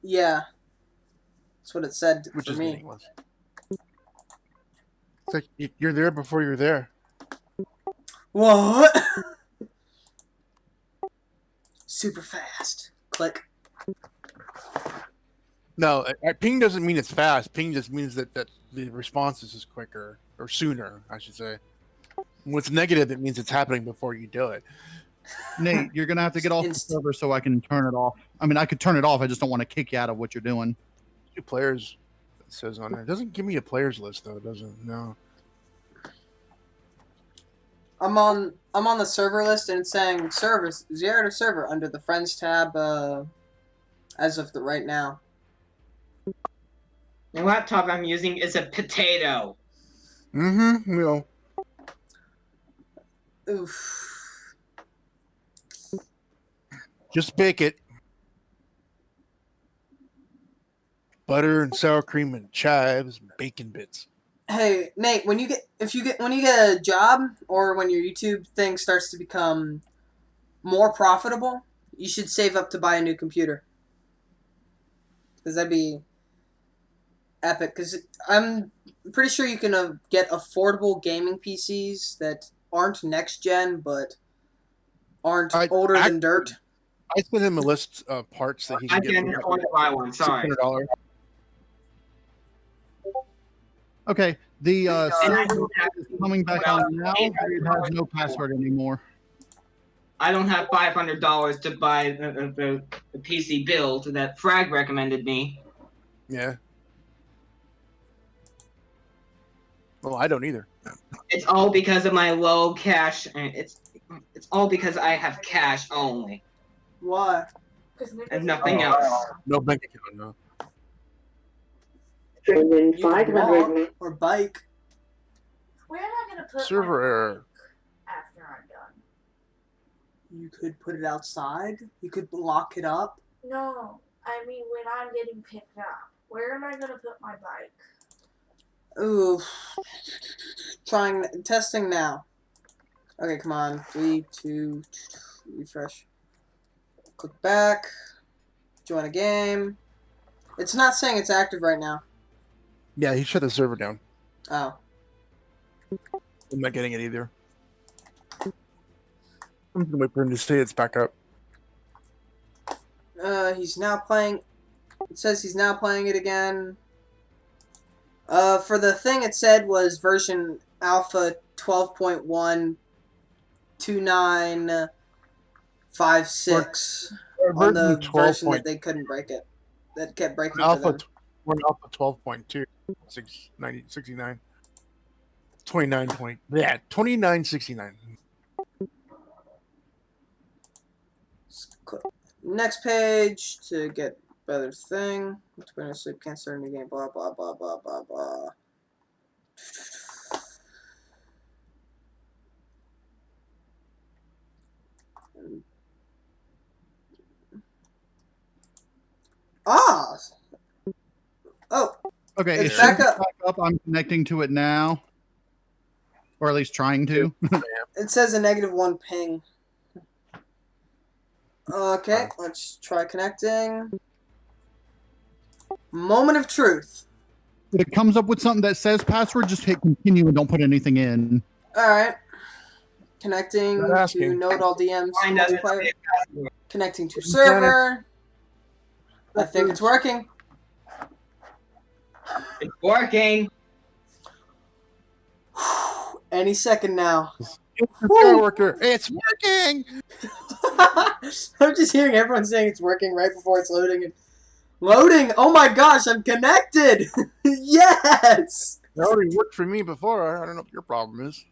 Yeah, that's what it said Which for is me. meaningless. It's like you're there before you're there. What? Super fast. Click. No, ping doesn't mean it's fast. Ping just means that the response is quicker or sooner, I should say. When it's negative, it means it's happening before you do it. Nate, you're going to have to get off the server so I can turn it off. I mean, I could turn it off. I just don't want to kick you out of what you're doing. 2 players, it says on there. It doesn't give me a players list, though. It doesn't. No. I'm on the server list and it's saying service 0 to server under the friends tab as of right now. The laptop I'm using is a potato. Mm-hmm. No. Oof. Just bake it. Butter and sour cream and chives and bacon bits. Hey, Nate, when you get a job or when your YouTube thing starts to become more profitable, you should save up to buy a new computer. Because that'd be epic. Because I'm pretty sure you can get affordable gaming PCs that aren't next gen but aren't older than dirt. I sent him a list of parts that he can get. I can't afford to buy one. Sorry. $600. Okay, the server is coming back on now. It has no password anymore. I don't have $500 to buy the PC build that Frag recommended me. Yeah. Well, I don't either. It's all because of my low cash, and it's all because I have cash only. Why? And nothing else. No bank account, no. You can walk or bike. Where am I gonna put server error after I'm done? You could put it outside. You could lock it up. No, I mean when I'm getting picked up. Where am I gonna put my bike? Ooh. Testing now. Okay, come on. 3, 2, refresh. Click back. Join a game. It's not saying it's active right now. Yeah, he shut the server down. Oh. I'm not getting it either. I'm gonna wait for him to say it's back up. He's now playing It says he's now playing it again. For the thing it said was version alpha 12.12956 on the version that they couldn't break it. That kept breaking alpha. We're alpha 12.2 69 2969. Next page to get better thing. We're gonna sleep, can't start a new game, blah blah blah blah blah blah. Ah! Oh. Okay, it's back up. I'm connecting to it now. Or at least trying to. It says a -1 ping. Okay, let's try connecting. Moment of truth. If it comes up with something that says password, just hit continue and don't put anything in. Alright. Connecting to Node All DMs. Connecting to server. I think it's working. It's working. Any second now. It's working. I'm just hearing everyone saying it's working right before it's loading. Loading! Oh my gosh, I'm connected! Yes! It already worked for me before. I don't know what your problem is.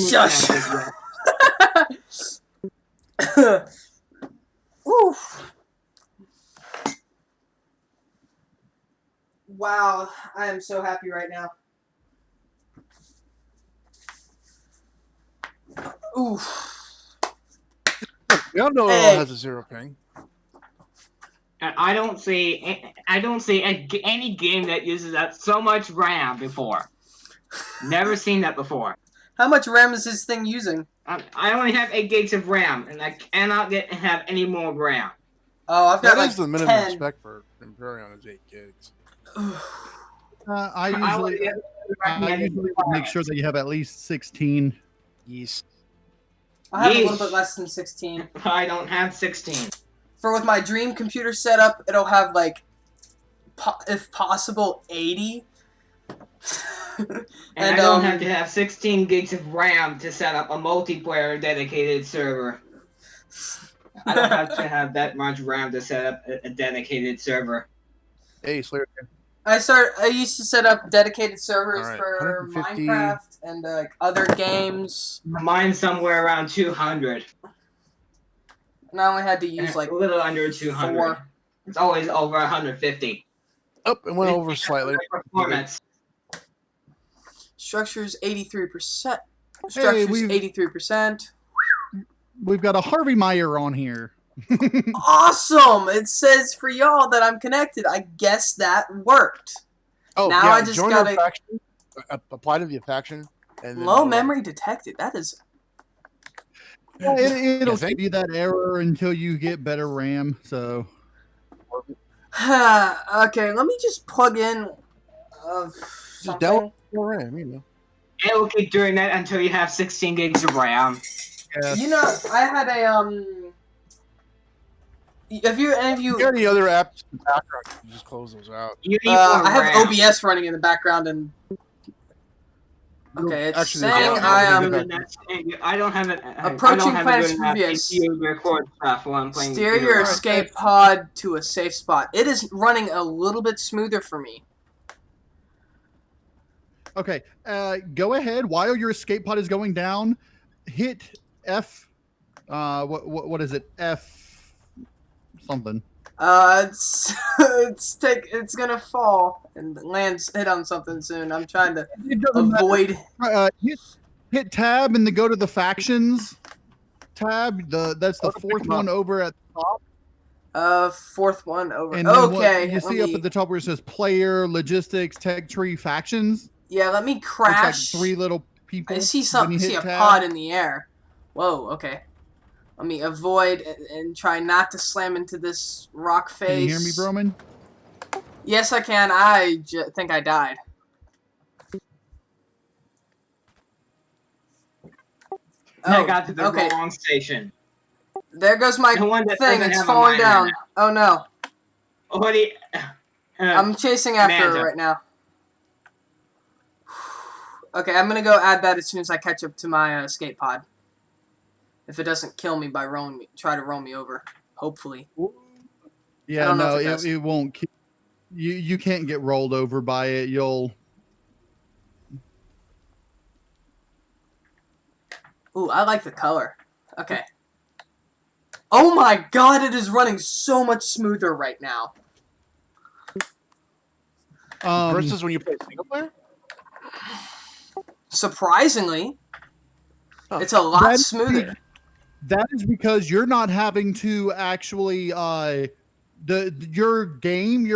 Shush! Oof. Wow, I am so happy right now. Oof. Y'all know it all has a 0 ping. I don't see any game that uses that so much RAM before. Never seen that before. How much RAM is this thing using? I only have 8 gigs of RAM, and I cannot have any more RAM. Oh, I've got that like is the minimum 10. spec for Empyrion is 8 gigs. I usually make sure that you have at least 16. Yes. I have a little bit less than 16. I don't have 16. For with my dream computer setup, it'll have like, if possible, 80. And I don't have to have 16 gigs of RAM to set up a multiplayer dedicated server. I don't have to have that much RAM to set up a dedicated server. Hey, Slayer. I used to set up dedicated servers Right, for 150. Minecraft and other games. Mine's somewhere around 200. And I only had to use like a little under 200. 4. It's always over 150. Oh, it went over slightly. Performance. Structure's 83%. Structure's 83%. We've got a Harvey Meyer on here. Awesome! It says for y'all that I'm connected. I guess that worked. Oh, now yeah, I just gotta faction, apply to the faction. And low memory detected. That is. It'll give you that error until you get better RAM. So. Okay, let me just plug in. Just download more RAM, you know. It will keep doing that until you have 16 gigs of RAM. Yes. You know, I had a Have you any of you? Any other apps in the background? You just close those out. I have OBS running in the background, and okay, it's Actually, saying I don't have an approaching planets previous. Record stuff while I'm playing. Steer your escape pod to a safe spot. It is running a little bit smoother for me. Okay, go ahead while your escape pod is going down. Hit F. What is it? F. Something. It's gonna fall and hit on something soon. I'm trying to avoid. Hit tab and then go to the factions tab. That's the fourth one over at the top. Fourth one over. And okay. You see up at the top where it says player, logistics, tech tree, factions. Yeah, let me crash. Like 3 little people. I see something. See a pod in the air. Whoa. Okay. Let me avoid and try not to slam into this rock face. Can you hear me, Broman? Yes, I can. I think I died. I got to the wrong station. There goes my thing. It's falling down. Oh no. What do you, I'm chasing after her right now. Okay, I'm gonna go add that as soon as I catch up to my escape pod. If it doesn't kill me by try to roll me over. Hopefully. Yeah, no, it won't. You can't get rolled over by it. You'll. Ooh, I like the color. Okay. Oh my god, it is running so much smoother right now. Versus when you play single player? Surprisingly, it's a lot smoother. That is because you're not having to actually your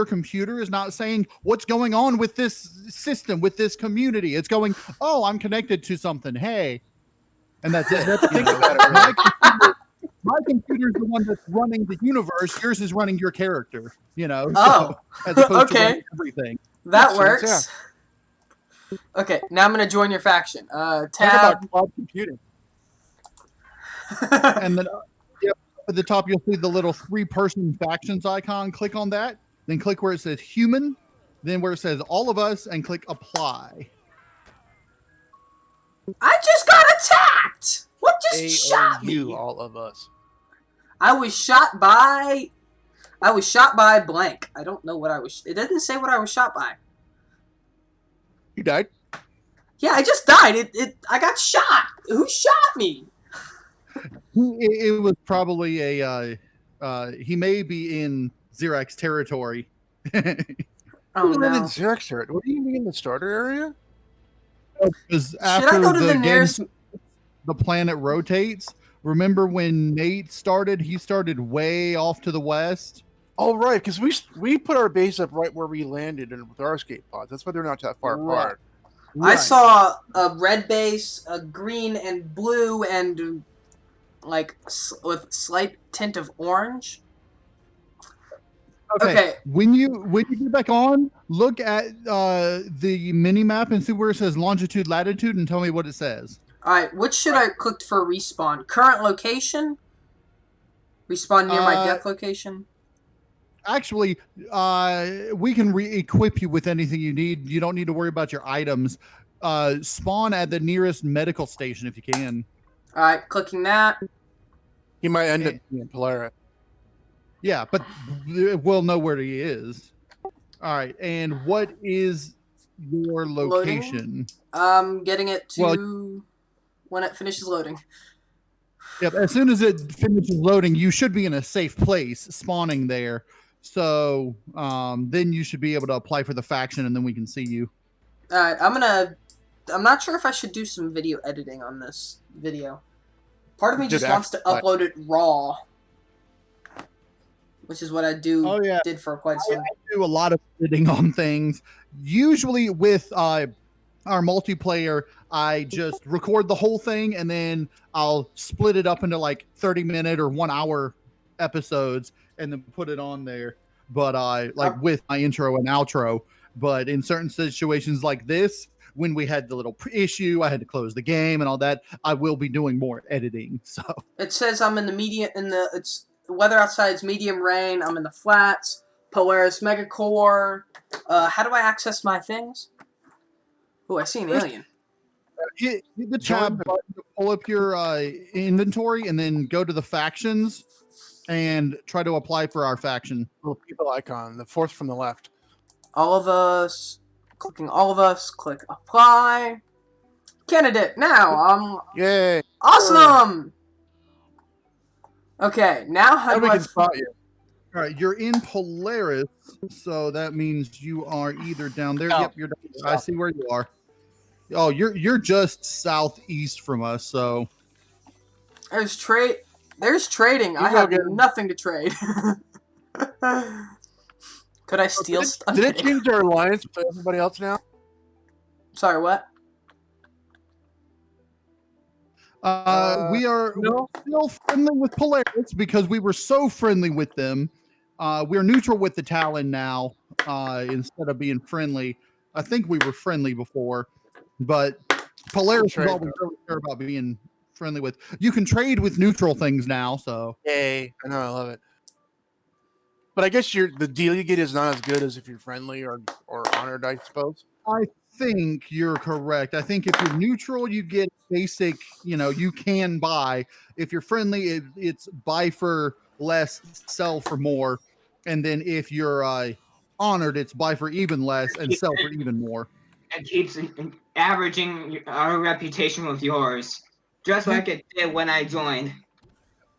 computer is not saying what's going on with this system, with this community. It's going, oh, I'm connected to something. Hey. And that's it. Think about it. My computer is the one that's running the universe. Yours is running your character, Oh, as opposed okay. to everything. That works. Yeah. Okay, now I'm going to join your faction. Talk Tab. about cloud computing. And then at the top, you'll see the little 3-person factions icon. Click on that. Then click where it says human. Then where it says all of us, and click apply. I just got attacked! What just shot me? All of us. I was shot by blank. I don't know what I was. It doesn't say what I was shot by. You died? Yeah, I just died. I got shot. Who shot me? It was probably he may be in Xerox territory. Oh no. In Xerox territory? What do you mean in the starter area? Because Should I go to the nearest? The planet rotates. Remember when Nate started? He started way off to the west. Oh, right, because we put our base up right where we landed with our escape pods. That's why they're not that far apart. Right. I saw a red base, a green and blue, and like with slight tint of orange. Okay. When you get back on, look at the mini map and see where it says longitude, latitude, and tell me what it says. All right, which should I click for respawn? Current location? Respawn near my death location? Actually, we can re-equip you with anything you need. You don't need to worry about your items. Spawn at the nearest medical station if you can. All right, clicking that. He might end up being Polaris. Yeah, but we'll know where he is. All right, and what is your location? Getting it to when it finishes loading. Yep, as soon as it finishes loading, you should be in a safe place, spawning there. So then you should be able to apply for the faction, and then we can see you. All right, I'm not sure if I should do some video editing on this video. Part of me just wants to upload it raw, which is what I did for quite some. I do a lot of editing on things. Usually with our multiplayer, I just record the whole thing and then I'll split it up into like 30-minute or 1-hour episodes and then put it on there. But with my intro and outro. But in certain situations like this, when we had the little issue, I had to close the game and all that, I will be doing more editing. So it says I'm in the medium. It's the weather outside is medium rain. I'm in the flats. Polaris Megacore. How do I access my things? Oh, I see an alien. Hit the tab button to pull up your inventory and then go to the factions and try to apply for our faction. Little people icon, the fourth from the left. All of us. Clicking all of us. Click apply. Candidate now. Yay! Awesome. Okay, now how do I spot you? All right, you're in Polaris, so that means you are either down there. Yep, you're down there. I see where you are. Oh, you're just southeast from us, so there's trading. I have nothing to trade. Could I steal stuff? Did it change our alliance with everybody else now? Sorry, what? We are still friendly with Polaris because we were so friendly with them. We're neutral with the Talon now instead of being friendly. I think we were friendly before, but Polaris is all we really care about being friendly with. You can trade with neutral things now, so. Yay. I know, I love it. But I guess the deal you get is not as good as if you're friendly or honored, I suppose. I think you're correct. I think if you're neutral, you get basic, you can buy. If you're friendly, it's buy for less, sell for more. And then if you're honored, it's buy for even less and sell for even more. It keeps averaging our reputation with yours, just like it did when I joined.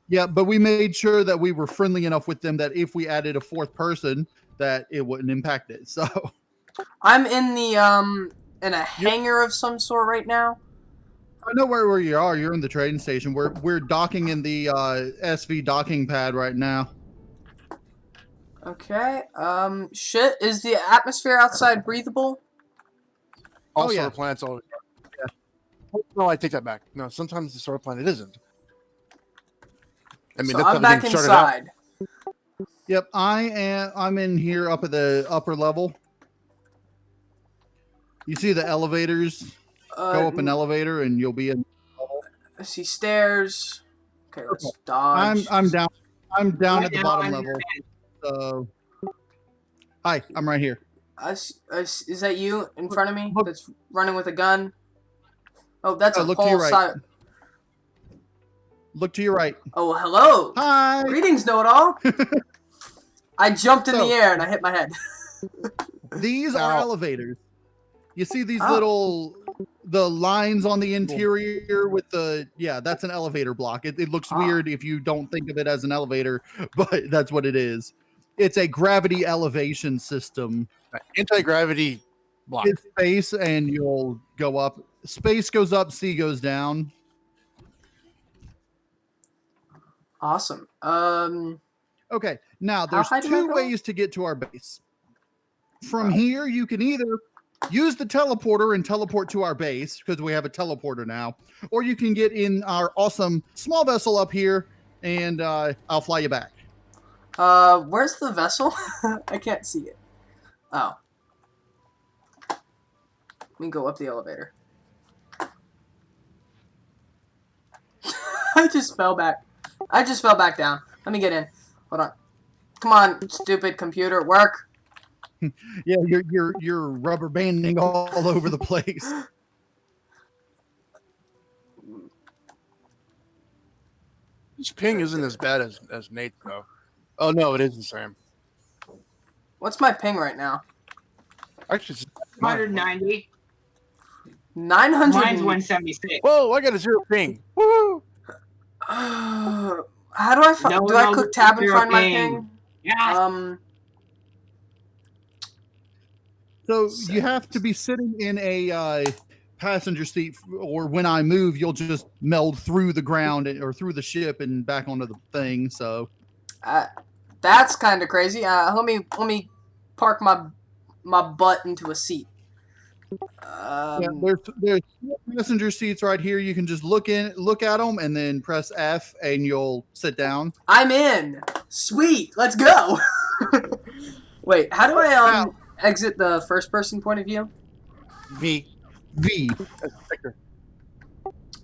Yeah, but we made sure that we were friendly enough with them that if we added a fourth person, that it wouldn't impact it. So I'm in the in a hangar of some sort right now. I know where you are. You're in the trading station. We're docking in the SV docking pad right now. Okay. Shit. Is the atmosphere outside breathable? All solar planets always. Yeah. No, I take that back. No, sometimes the solar planet isn't. I mean, so I'm back inside. Yep, I'm in here up at the upper level. You see the elevators? Go up an elevator and you'll be in. I see stairs. Okay, let's dodge. I'm down. I'm down at the bottom level. So, hi, I'm right here. Is that you in front of me? That's running with a gun. Oh, that's a look whole to your right. side. Look to your right. Oh, hello. Hi. Greetings, know-it-all. I jumped in the air and I hit my head. These are elevators. You see these the lines on the interior with that's an elevator block. It looks weird if you don't think of it as an elevator, but that's what it is. It's a gravity elevation system. Anti-gravity block. It's space and you'll go up. Space goes up, sea goes down. Awesome. Okay, now there's two ways to get to our base. From here, you can either use the teleporter and teleport to our base, because we have a teleporter now, or you can get in our awesome small vessel up here, and I'll fly you back. Where's the vessel? I can't see it. Oh. Let me go up the elevator. I just fell back. I just fell back down. Let me get in. Hold on. Come on, stupid computer, work. Yeah, you're rubber banding all over the place. This ping isn't as bad as Nate though. Oh no, it is the same. What's my ping right now? Actually, it's 190. 900. Mine's 176. Whoa! I got a 0 ping. Woo! How do I find? Do I click tab and find my ping? Yeah. So you have to be sitting in a passenger seat, or when I move, you'll just meld through the ground or through the ship and back onto the thing. So that's kind of crazy. Let me park my butt into a seat. There's passenger seats right here. You can just look at them and then press F and you'll sit down. I'm in. Sweet. Let's go. Wait, how do I exit the first person point of view? V.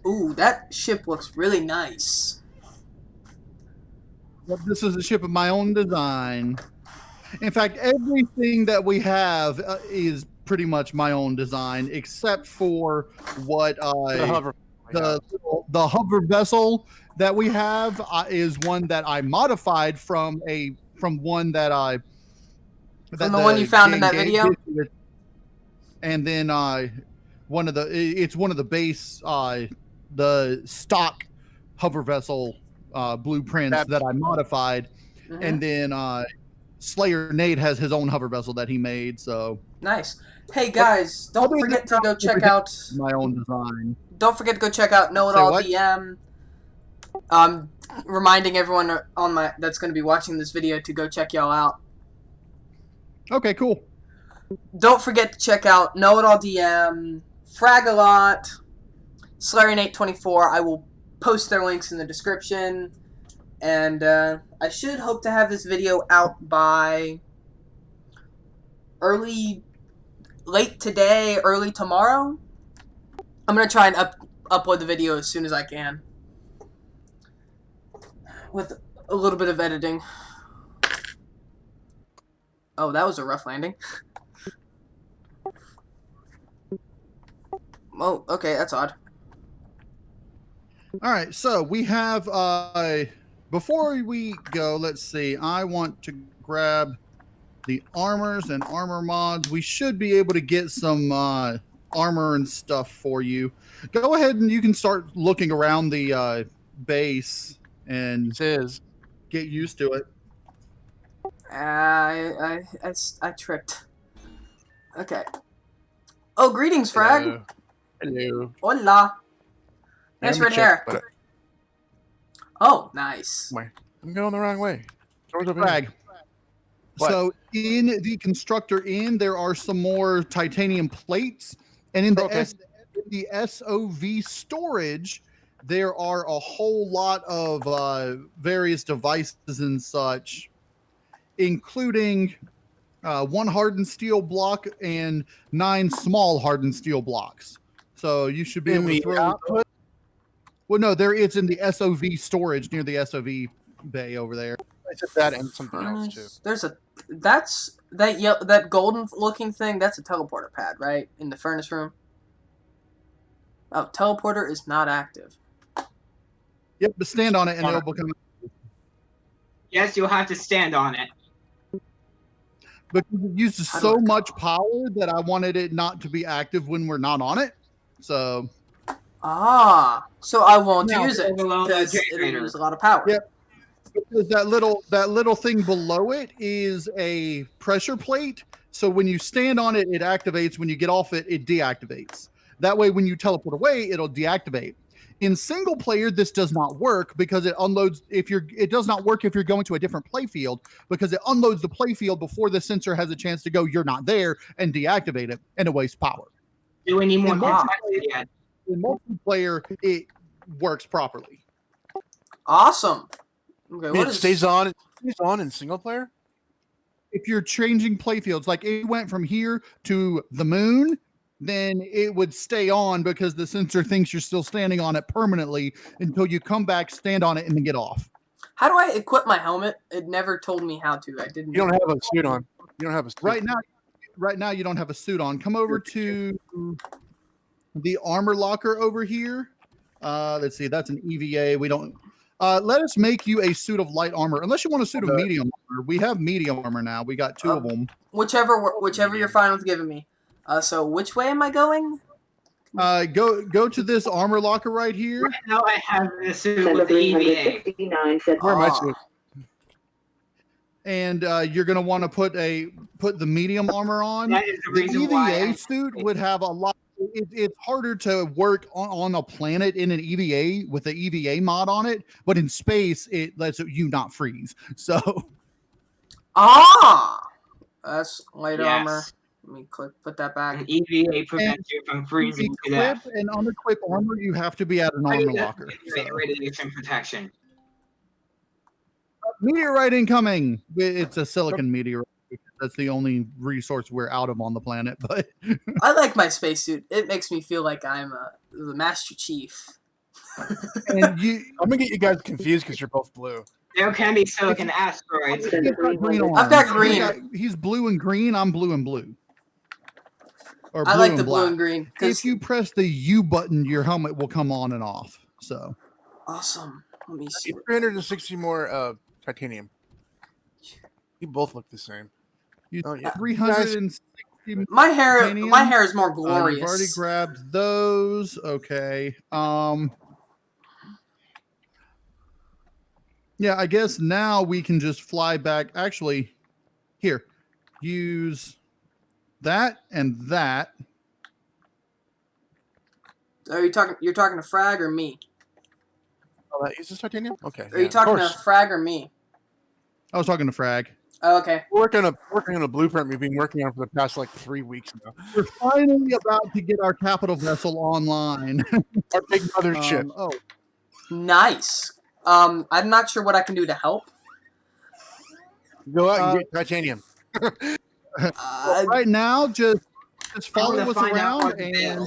Ooh, that ship looks really nice. This is a ship of my own design. In fact, everything that we have is pretty much my own design, except for what the hover vessel that we have is one that I modified from one that I from the one you found in that video. And then it's one of the base the stock hover vessel blueprints that I modified, and then SlayerNate has his own hover vessel that he made. So nice. Hey guys, don't forget to go check out my own design. Don't forget to go check out Know-It-All DM. Reminding everyone on that's going to be watching this video to go check y'all out. Okay, cool. Don't forget to check out Know-It-All DM, FRAGaLOT, SlayerNate24. I will post their links in the description. And I should hope to have this video out by late today, early tomorrow. I'm going to try and upload the video as soon as I can, with a little bit of editing. Oh, that was a rough landing. Oh, okay, that's odd. All right, so we have, before we go, let's see, I want to grab the armors and armor mods. We should be able to get some armor and stuff for you. Go ahead and you can start looking around the base and get used to it. I tripped. Okay. Oh, greetings, Frag. Hello. Hola. Nice red hair. Oh, nice. I'm going the wrong way. Frag. So in the constructor there are some more titanium plates, and in the SOV storage, there are a whole lot of various devices and such, including 1 hardened steel block and 9 small hardened steel blocks. So you should be able to throw output. Well, no, it's in the SOV storage near the SOV bay over there. I said that and something else too. There's that golden looking thing. That's a teleporter pad, right? In the furnace room. Oh, teleporter is not active. Yep, but stand on it and it'll become. Yes, you'll have to stand on it. But it uses so much power that I wanted it not to be active when we're not on it. So. So I won't use it because it'll use a lot of power. Yep. Because that little thing below it is a pressure plate. So when you stand on it, it activates. When you get off it, it deactivates. That way, when you teleport away, it'll deactivate. In single player, this does not work because it unloads it does not work if you're going to a different playfield, because it unloads the playfield before the sensor has a chance to go, you're not there, and deactivate it, and it wastes power. Do we need more yet? In multiplayer, it works properly. Awesome. Okay, it stays on in single player? If you're changing playfields, like it went from here to the moon, then it would stay on because the sensor thinks you're still standing on it permanently until you come back, stand on it, and then get off. How do I equip my helmet? It never told me how to. I didn't. You don't have a suit on. You don't have a suit. Right now, you don't have a suit on. Come over to the armor locker over here. Let's see. That's an EVA. We don't. Let us make you a suit of light armor. Unless you want a suit of medium armor. We have medium armor now. We got 2 of them. Whichever you're fine with giving me. So which way am I going? Go to this armor locker right here. Right now I have the suit with the EVA. Where am I suit? And you're going to want to put the medium armor on. That is the reason EVA suit would have a lot. It's harder to work on a planet in an EVA with the EVA mod on it, but in space it lets you not freeze. So, that's light armor. Let me put that back. An EVA prevents you from freezing to death. And unequip armor, you have to be at an armor locker. Radiation protection. Meteorite incoming. It's a silicon meteorite. That's the only resource we're out of on the planet. But I like my spacesuit. It makes me feel like I'm the Master Chief. And I'm gonna get you guys confused because you're both blue. There can be silicon asteroids. I've got green. He's blue and green. I'm blue and blue. Or blue I like the blue and green. If you press the U button, your helmet will come on and off. So awesome. Let me see. 360 more titanium. You both look the same. 360. My hair is more glorious. You've already grabbed those. Okay. Yeah, I guess now we can just fly back. Actually, here, use that and that. Are you talking? You're talking to Frag or me? Oh, that uses titanium. Okay. Are you talking to Frag or me? I was talking to Frag. Oh, okay. We're working on a blueprint we've been working on for the past like 3 weeks now. We're finally about to get our capital vessel online. Our big mothership. Oh, nice. I'm not sure what I can do to help. Go out and get titanium. Right now, just follow us around and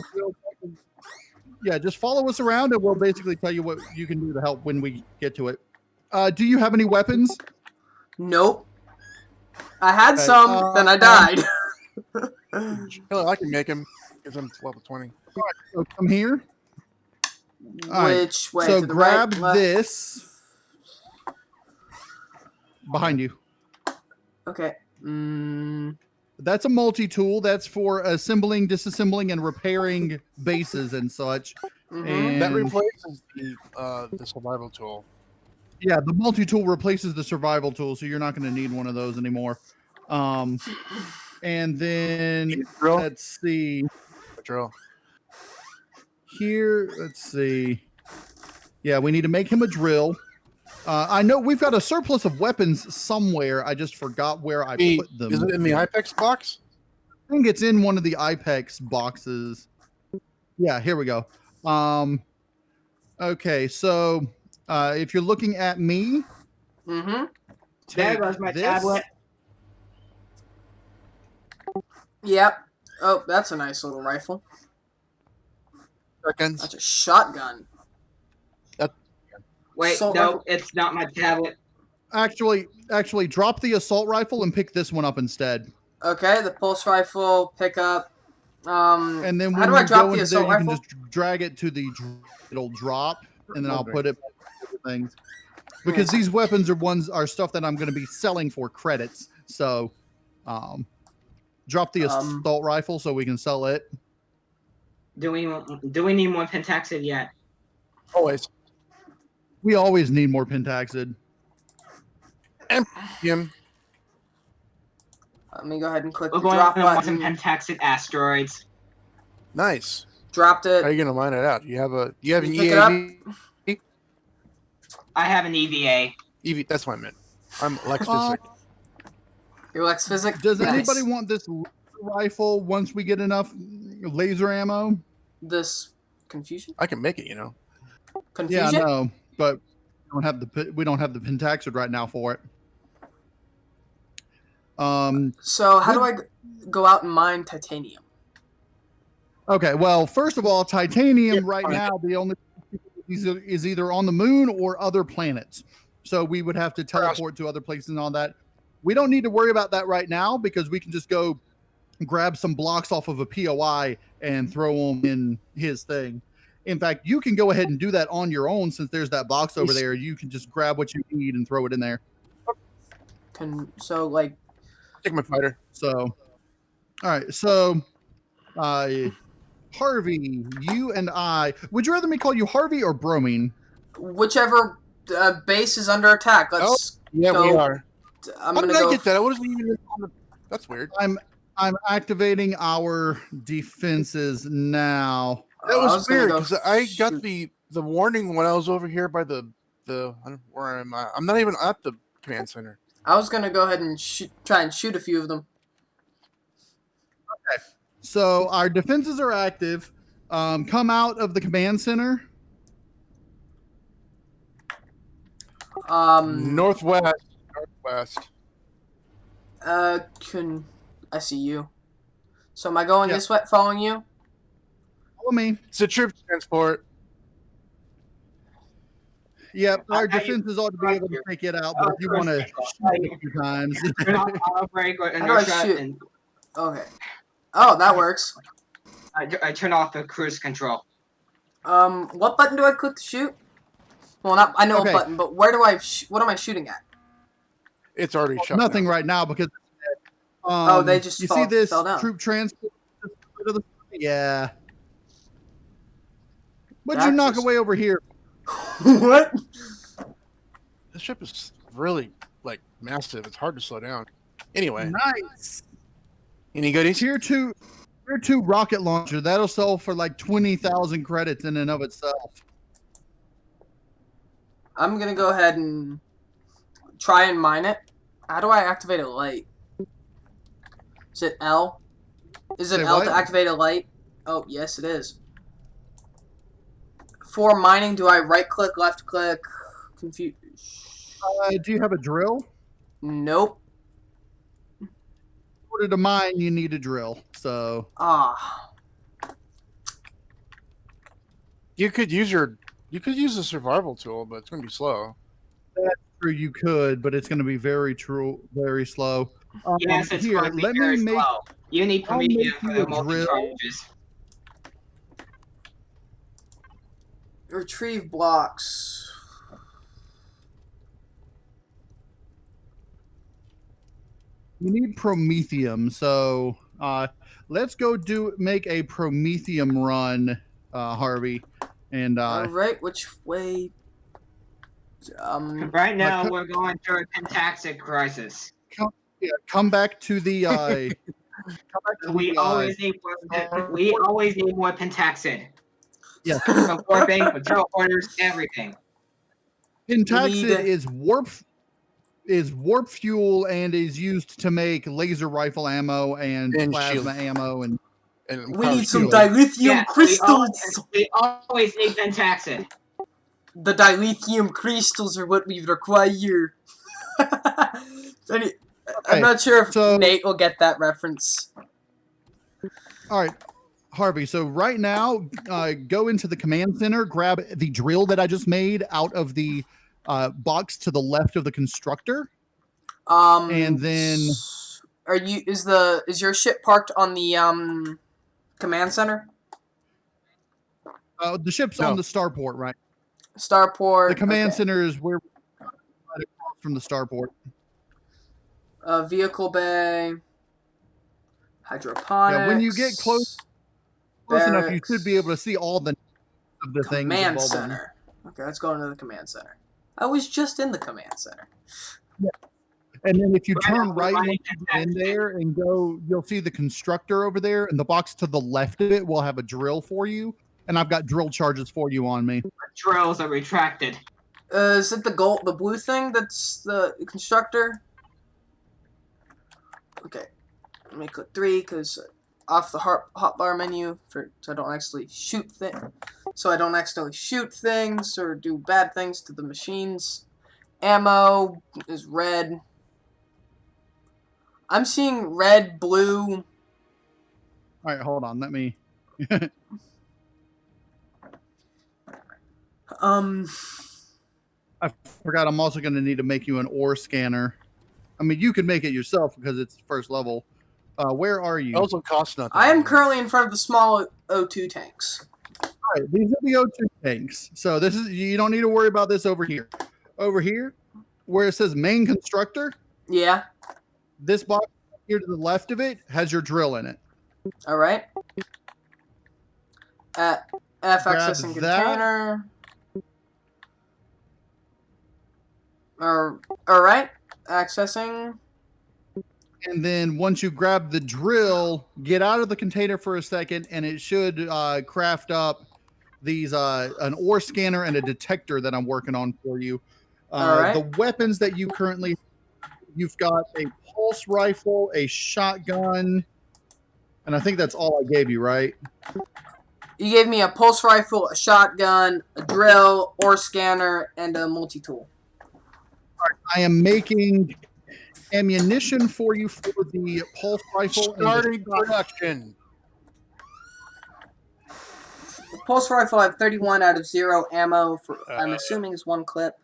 just follow us around and we'll basically tell you what you can do to help when we get to it. Do you have any weapons? Nope. I had some, then I died. Hell, I can make him because I'm level 20. So come here. Which way? So to the grab right, left? this behind you. Okay. That's a multi-tool. That's for assembling, disassembling, and repairing bases and such. And That replaces the survival tool. yeah, the multi-tool replaces the survival tool, so you're not going to need one of those anymore. And then let's see. Drill. Here, let's see. Yeah, we need to make him a drill. I know we've got a surplus of weapons somewhere. I just forgot where I put them. Is it in the IPEX box? I think it's in one of the IPEX boxes. Yeah, here we go. Okay, so if you're looking at me, there goes my tablet. Yep. Oh, that's a nice little rifle. Seconds. That's a shotgun. Wait, no, it's not my tablet. Actually, drop the assault rifle and pick this one up instead. Okay, the pulse rifle, pick up. And then how do I drop the assault there, rifle? You can just drag it to the. It'll drop, and then I'll put it back to things. Because these weapons are stuff that I'm going to be selling for credits. So, drop the assault rifle so we can sell it. Do we need more pentaxid yet? Always. We always need more pentaxid. Empyrion. Let me go ahead and click We're the going drop to button. some pentaxid asteroids. Nice. Dropped it. How are you gonna mine it out? You have an pick it EAV? I have an EVA. EV. That's what I meant. I'm Lex Physics. Your Lex Physics. Does nice. anybody want this rifle once we get enough laser ammo? This confusion? I can make it. You know. Confusion? Yeah, no, but we don't have the pentaxid right now for it. So how do I go out and mine titanium? Okay, well, first of all, titanium right now the only is either on the moon or other planets. So we would have to teleport to other places and all that. We don't need to worry about that right now because we can just go grab some blocks off of a POI and throw them in his thing. In fact, you can go ahead and do that on your own since there's that box over there. You can just grab what you need and throw it in there. So like, take my fighter. So, all right. So, Harvey, you and I. Would you rather me call you Harvey or Bromine? Whichever base is under attack. Let's go. We are. I'm How gonna did go. I get that? I wasn't even on the. That's weird. I'm activating our defenses now. That was weird because I got the warning when I was over here by the where am I? I'm not even at the command center. I was gonna go ahead and try and shoot a few of them. Okay. So our defenses are active. Come out of the command center. Northwest. I see you. So am I going this way, following you? Follow me. It's a troop transport. Yep, our defenses ought to be able to take it out, but if you want to shoot a few times. How do I shoot? Okay. Oh, that works. I turn off the cruise control. What button do I click to shoot? Well, not I know a button, but where do I? What am I shooting at? It's already shot. Nothing right now because. Oh, they just see this fell down. troop transport? Yeah. What'd you knock away over here? What? This ship is really like massive. It's hard to slow down. Anyway. Nice. Any goodies? Tier 2 rocket launcher. That'll sell for like 20,000 credits in and of itself. I'm gonna go ahead and try and mine it. How do I activate a light? Is it L? Is it L to activate a light? Oh, yes, it is. For mining, do I right click, left click? Confused. Do you have a drill? Nope. In order to mine, you need a drill. So. You could use a survival tool, but it's gonna be slow. That's true. You could, but it's gonna be very slow. Yes, it's here, going to be let very me make. slow. You need I'll Prometheus make for you the a drill. multi-charges. Retrieve blocks. You need promethium, so let's go make a promethium run, Harvey. And all right, which way? Right now, we're going through a pentaxic crisis. Come back to the. We always need more pentaxid. Yeah. For warping, for teleporters, everything. Pentaxid is warp fuel and is used to make laser rifle ammo and plasma ammo and we need some dilithium crystals. We always need pentaxid. The dilithium crystals are what we require. I'm not sure if Nate will get that reference. All right, Harvey. So right now, go into the command center, grab the drill that I just made out of the box to the left of the constructor. And then is your ship parked on the command center? The ship's on the starport, right? Starport. The command center is where from the starport. Vehicle bay. Hydroponics. Yeah, when you get close enough, you should be able to see all the things. Command center. Okay, let's go into the command center. I was just in the command center. Yeah. And then if you turn right in there and go, you'll see the constructor over there, and the box to the left of it will have a drill for you. And I've got drill charges for you on me. The drills are retracted. Is it the blue thing that's the constructor? Okay. Let me click 3 because off the hotbar menu so I don't actually shoot things or do bad things to the machines. Ammo is red. I'm seeing red, blue. All right, hold on. Let me. I forgot. I'm also going to need to make you an ore scanner. I mean, you can make it yourself because it's first level. Where are you? It also costs nothing. I am currently in front of the small O2 tanks. All right, these are the O2 tanks. So this is, you don't need to worry about this over here. Over here, where it says main constructor. Yeah. This box here to the left of it has your drill in it. All right. F accessing container. All right. Accessing. And then once you grab the drill, get out of the container for a second, and it should craft up these an ore scanner and a detector that I'm working on for you. All right. The weapons that you currently, you've got a pulse rifle, a shotgun, and I think that's all I gave you, right? You gave me a pulse rifle, a shotgun, a drill, ore scanner, and a multi-tool. I am making ammunition for you for the pulse rifle. Starting production. The pulse rifle, I have 31 out of 0 ammo for, I'm assuming, is 1 clip.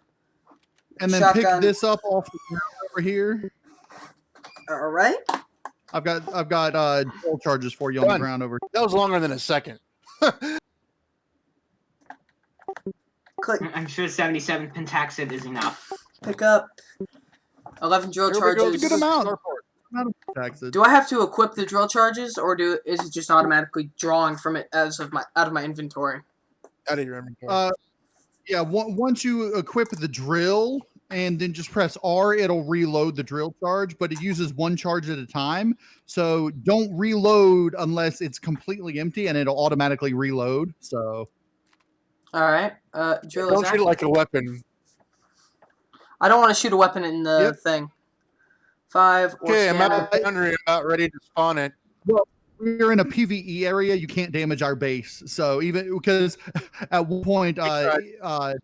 And then shotgun. Pick this up off the ground over here. All right. I've got drill charges for you on the ground over here. That was longer than a second. Click. I'm sure 77 pentaxid is enough. Pick up 11 drill charges. Good amount. Do I have to equip the drill charges, or is it just automatically drawing from it out of my inventory? Out of your inventory. Yeah. Once you equip the drill and then just press R, it'll reload the drill charge, but it uses 1 charge at a time. So don't reload unless it's completely empty, and it'll automatically reload. So. All right. Drill. Don't treat it like a weapon. I don't want to shoot a weapon in the thing. 5. Okay, I'm about ready to spawn it. Well, we're in a PvE area. You can't damage our base. So even because at one point, FRAGaLOT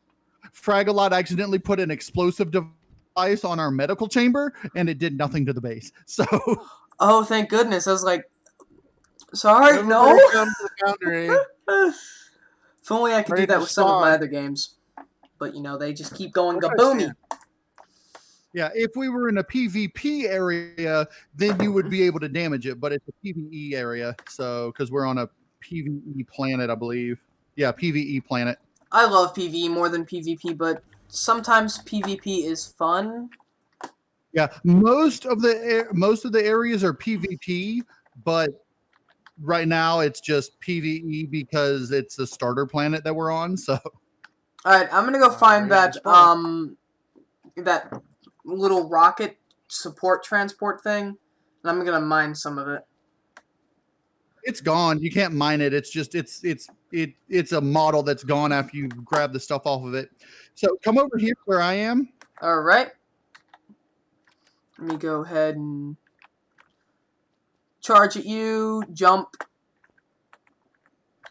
accidentally put an explosive device on our medical chamber, and it did nothing to the base. So. Oh, thank goodness! I was like, sorry, no. If only I could do that with some of my other games. But, you know, they just keep going kaboomy. Yeah, if we were in a PvP area, then you would be able to damage it, but it's a PvE area, so because we're on a PvE planet, I believe. Yeah, PvE planet. I love PvE more than PvP, but sometimes PvP is fun. Yeah, most of the areas are PvP, but right now it's just PvE because it's a starter planet that we're on. So, all right, I'm gonna go find that that little rocket support transport thing, and I'm gonna mine some of it. It's gone. You can't mine it. It's just it's a model that's gone after you grab the stuff off of it. So come over here where I am. All right. Let me go ahead and charge at you. Jump.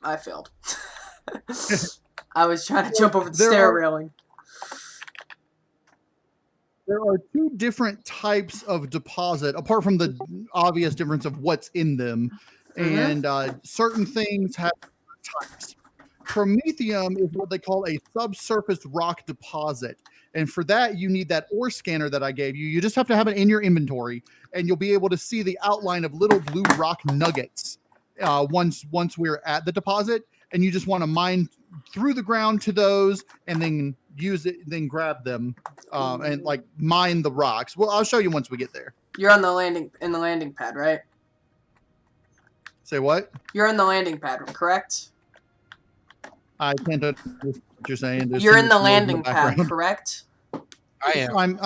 I failed. I was trying to jump over the stair railing. There are two different types of deposit, apart from the obvious difference of what's in them. And certain things have types. Promethium is what they call a subsurface rock deposit. And for that, you need that ore scanner that I gave you. You just have to have it in your inventory, and you'll be able to see the outline of little blue rock nuggets once we're at the deposit. And you just want to mine through the ground to those, and then use it, then grab them, and like mine the rocks. Well, I'll show you once we get there. You're on the landing pad, right? Say what? You're in the landing pad, correct? I can't understand what you're saying. You're in the landing pad, correct? I am.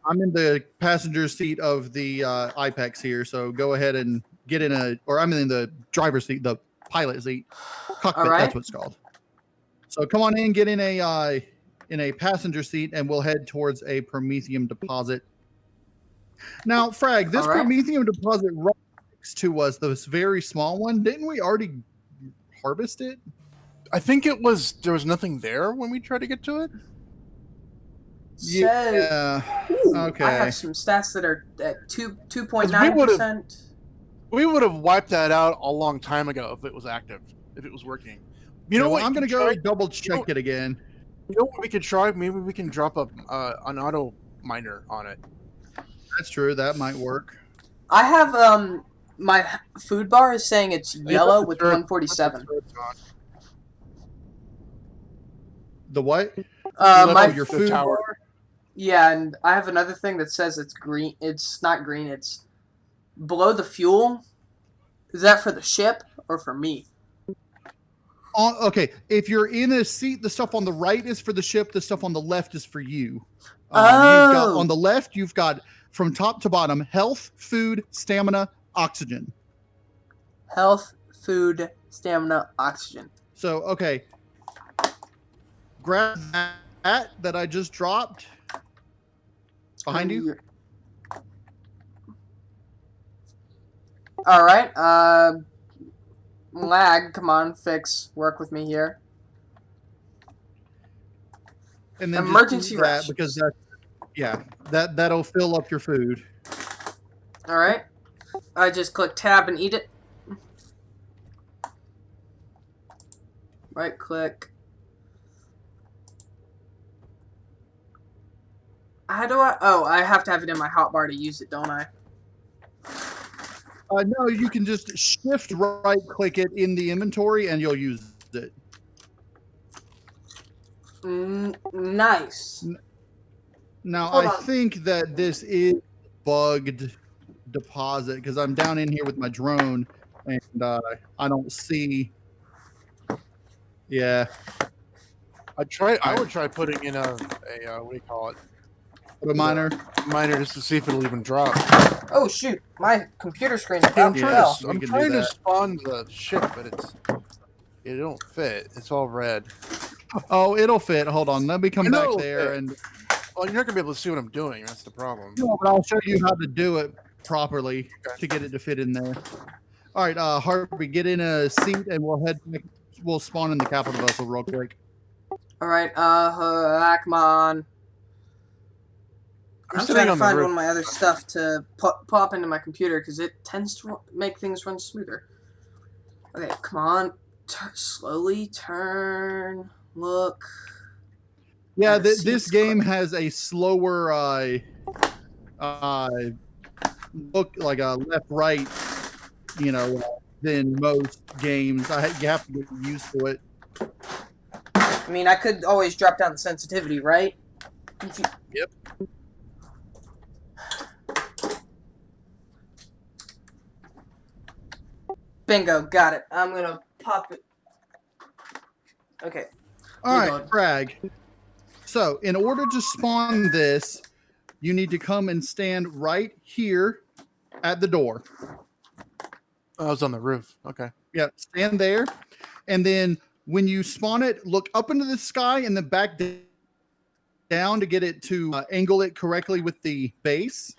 I'm in the passenger seat of the IPEX here, so go ahead and get in I'm in the driver's seat, the pilot seat, cockpit. Right. That's what it's called. So come on in, get in a passenger seat, and we'll head towards a Promethium deposit. Now, Frag, this Promethium deposit right next to us, this very small one, didn't we already harvest it? I think there was nothing there when we tried to get to it. Yeah. Okay. I have some stats that are at 2.9%. We would have wiped that out a long time ago if it was active, if it was working. You know what? I'm going to go double check it again. You know what we could try? Maybe we can drop an auto miner on it. That's true. That might work. I have my food bar is saying it's yellow with 147. The what? Your food tower. Bar? Yeah, and I have another thing that says it's green. It's not green. It's below the fuel. Is that for the ship or for me? Okay, if you're in a seat, the stuff on the right is for the ship. The stuff on the left is for you. You've got, on the left, you've got from top to bottom: health, food, stamina, oxygen. Health, food, stamina, oxygen. So, okay. Grab that I just dropped behind you. All right. Lag, come on, fix, work with me here. And then emergency rations. Because that'll fill up your food. All right. I just click tab and eat it. Right click. How do I? Oh, I have to have it in my hotbar to use it, don't I? No, you can just shift right click it in the inventory and you'll use it. Nice. Now, I think that this is bugged deposit because I'm down in here with my drone and I don't see. Yeah. I would try putting in a what do you call it? A miner just to see if it'll even drop. Oh shoot! My computer screen is I'm trying to spawn the ship, but it don't fit. It's all red. Oh, it'll fit. Hold on, let me come back there and. Well, you're not gonna be able to see what I'm doing. That's the problem. No, but I'll show you how to do it properly to get it to fit in there. All right, Harvey, get in a seat and we'll spawn in the capital vessel real quick. All right, come on. I'm trying to find one of my other stuff to pop into my computer because it tends to make things run smoother. Okay, come on. Slowly turn. Look. Yeah, this game has a slower look, like a left-right, than most games. You have to get used to it. I mean, I could always drop down the sensitivity, right? Yep. Bingo, got it. I'm gonna pop it. Okay. All right, Frag. So, in order to spawn this, you need to come and stand right here at the door. I was on the roof. Okay. Yeah, stand there. And then when you spawn it, look up into the sky and then back down to get it to angle it correctly with the base.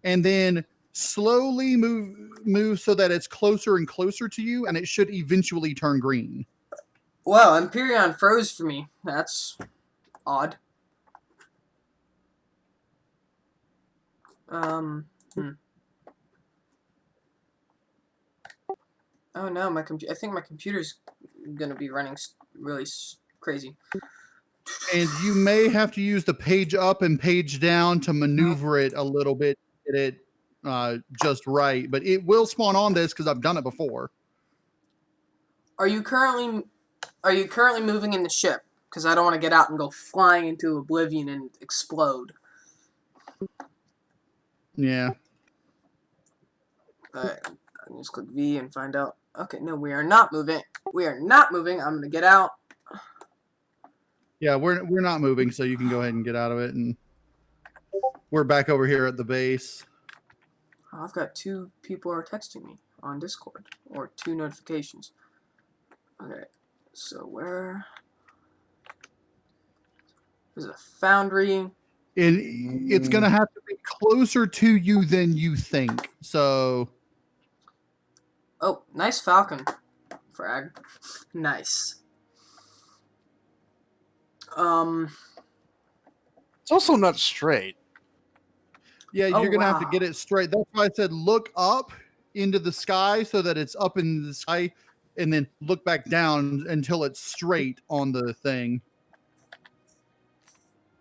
And then slowly move so that it's closer and closer to you, and it should eventually turn green. Wow, Empyrion froze for me. That's odd. Oh no, I think my computer's gonna be running really crazy. And you may have to use the page up and page down to maneuver it a little bit, get it just right. But it will spawn on this because I've done it before. Are you currently moving in the ship? Because I don't want to get out and go flying into oblivion and explode. Yeah. Alright, I can just click V and find out. Okay, no, we are not moving. We are not moving. I'm gonna get out. Yeah, we're not moving, so you can go ahead and get out of it, and we're back over here at the base. Oh, I've got 2 people are texting me on Discord, or 2 notifications. Okay, so where? There's a foundry. And it's gonna have to be closer to you than you think. So. Oh, nice Falcon, Frag. Nice. It's also not straight. Yeah, you're gonna have to get it straight. That's why I said look up into the sky so that it's up in the sky, and then look back down until it's straight on the thing.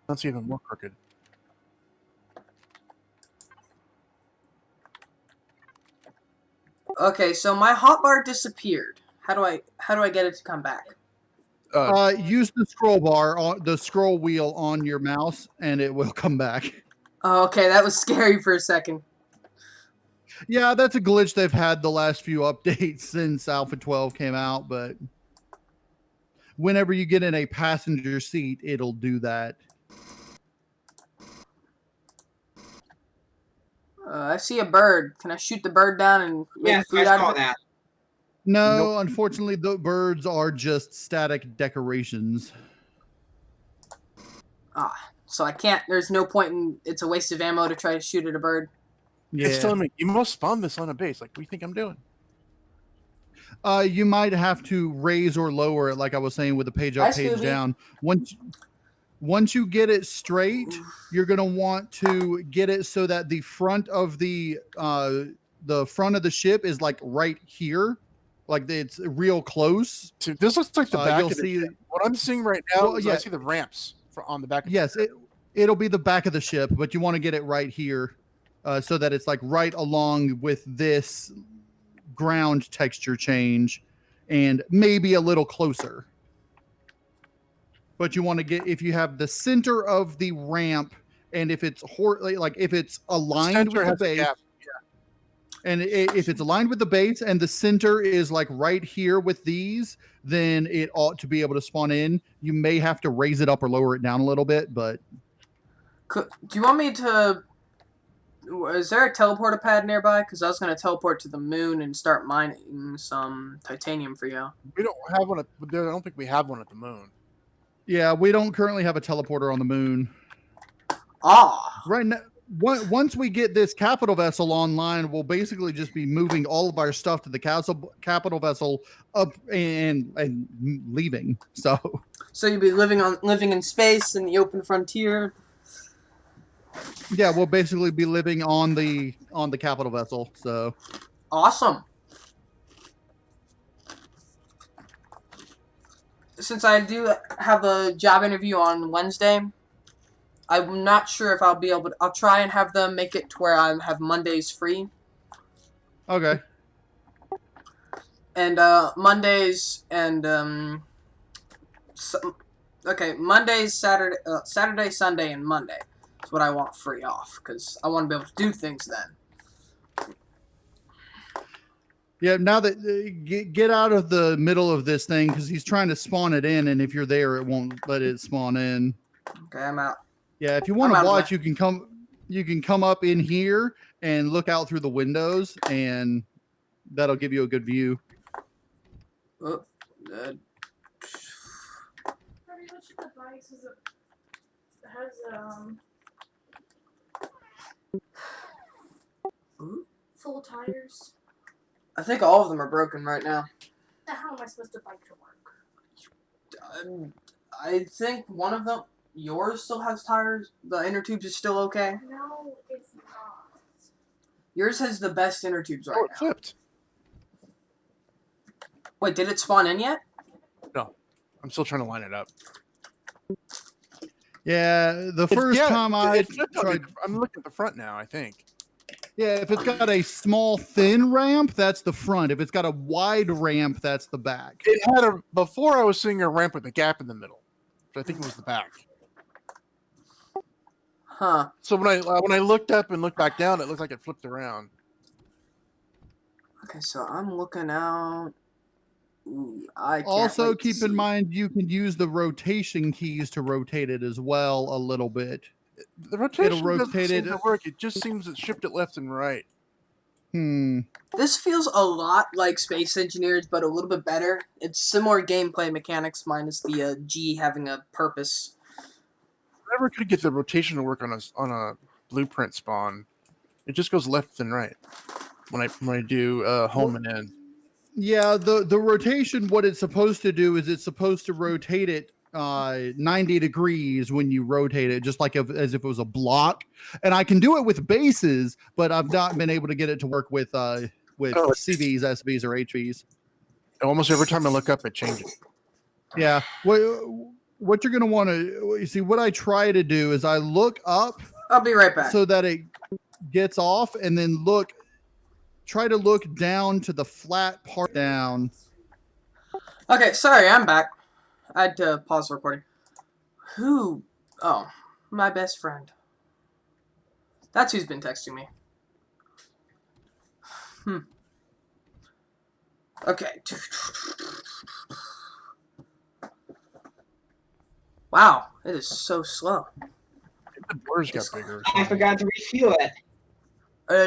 That's even more crooked. Okay, so my hotbar disappeared. How do I get it to come back? Use the scroll bar on the scroll wheel on your mouse, and it will come back. Oh, okay, that was scary for a second. Yeah, that's a glitch they've had the last few updates since Alpha 12 came out, but whenever you get in a passenger seat, it'll do that. I see a bird. Can I shoot the bird down and make food out of it? That. No, nope. Unfortunately, the birds are just static decorations. So I can't. There's no point in. It's a waste of ammo to try to shoot at a bird. Yeah. It's telling me you must spawn this on a base. Like, what do you think I'm doing? You might have to raise or lower it, like I was saying, with the page up, page down. Once you get it straight, you're gonna want to get it so that the front of the front of the ship is like right here, like it's real close. So this looks like the back of the ship. What I'm seeing right now is I see the ramps on the back of the ship. It'll be the back of the ship, but you want to get it right here so that it's like right along with this ground texture change and maybe a little closer. But you want to get, if you have the center of the ramp, and if it's if it's aligned with the base, and if it's aligned with the base and the center is like right here with these, then it ought to be able to spawn in. You may have to raise it up or lower it down a little bit, but. Do you want me to? Is there a teleporter pad nearby? Because I was going to teleport to the moon and start mining some titanium for you. We don't have one. I don't think we have one at the moon. Yeah, we don't currently have a teleporter on the moon. Right now, once we get this capital vessel online, we'll basically just be moving all of our stuff to the capital vessel up and leaving. So you'll be living in space in the open frontier. Yeah, we'll basically be living on the capital vessel. So awesome. since I do have a job interview on Wednesday, I'm not sure if I'll be able to. I'll try and have them make it to where I have Mondays free. Okay. And Mondays and Mondays, Saturday, Sunday, and Monday is what I want free off because I want to be able to do things then. Yeah, now that get out of the middle of this thing because he's trying to spawn it in, and if you're there, it won't let it spawn in. Okay, I'm out. Yeah, if you want to watch, you can come up in here and look out through the windows, and that'll give you a good view. Oh, Which of the bikes has full tires? I think all of them are broken right now. How am I supposed to bike to work? I think one of them, yours still has tires. The inner tubes is still okay. No, it's not. Yours has the best inner tubes right Oh, now. it flipped. Wait, did it spawn in yet? No, I'm still trying to line it up. Yeah, the first time I tried, I'm looking at the front now. I think. Yeah, if it's got a small thin ramp, that's the front. If it's got a wide ramp, that's the back. It had before I was seeing a ramp with a gap in the middle, but I think it was the back. Huh. So when I looked up and looked back down, it looked like it flipped around. Okay, so I'm looking out. Ooh, I can't Also, wait to keep in see. mind you can use the rotation keys to rotate it as well a little bit. The rotation It'll rotate doesn't seem it. to work. It just seems to shift it left and right. This feels a lot like Space Engineers, but a little bit better. It's similar gameplay mechanics minus the G having a purpose. I never could get the rotation to work on a blueprint spawn. It just goes left and right when I do home and end. Yeah, the rotation, what it's supposed to do is it's supposed to rotate it 90 degrees when you rotate it, just like as if it was a block. And I can do it with bases, but I've not been able to get it to work with CVs, SVs, or HVs. Almost every time I look up, it changes. Yeah. What you're going to want to see, what I try to do is I look up. I'll be right back. So that it gets off, and then try to look down to the flat part down. Okay, sorry, I'm back. I had to pause the recording. Who? Oh, my best friend. That's who's been texting me. Okay. Wow, it is so slow. The doors got bigger. I forgot to refuel it.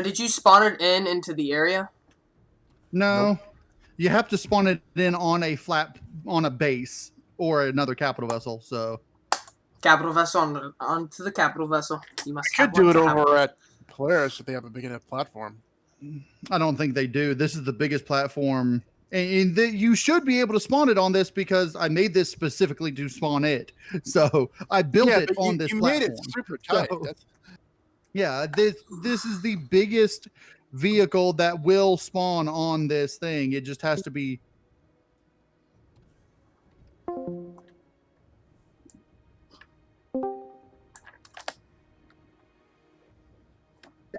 Did you spawn it into the area? No. Nope. You have to spawn it in on a base or another capital vessel. So Capital vessel onto the capital vessel. You must. I could do it over at Polaris if they have a big enough platform. I don't think they do. This is the biggest platform, and you should be able to spawn it on this because I made this specifically to spawn it. So I built it on this platform. Made it super tight. So, yeah, this is the biggest vehicle that will spawn on this thing. It just has to be.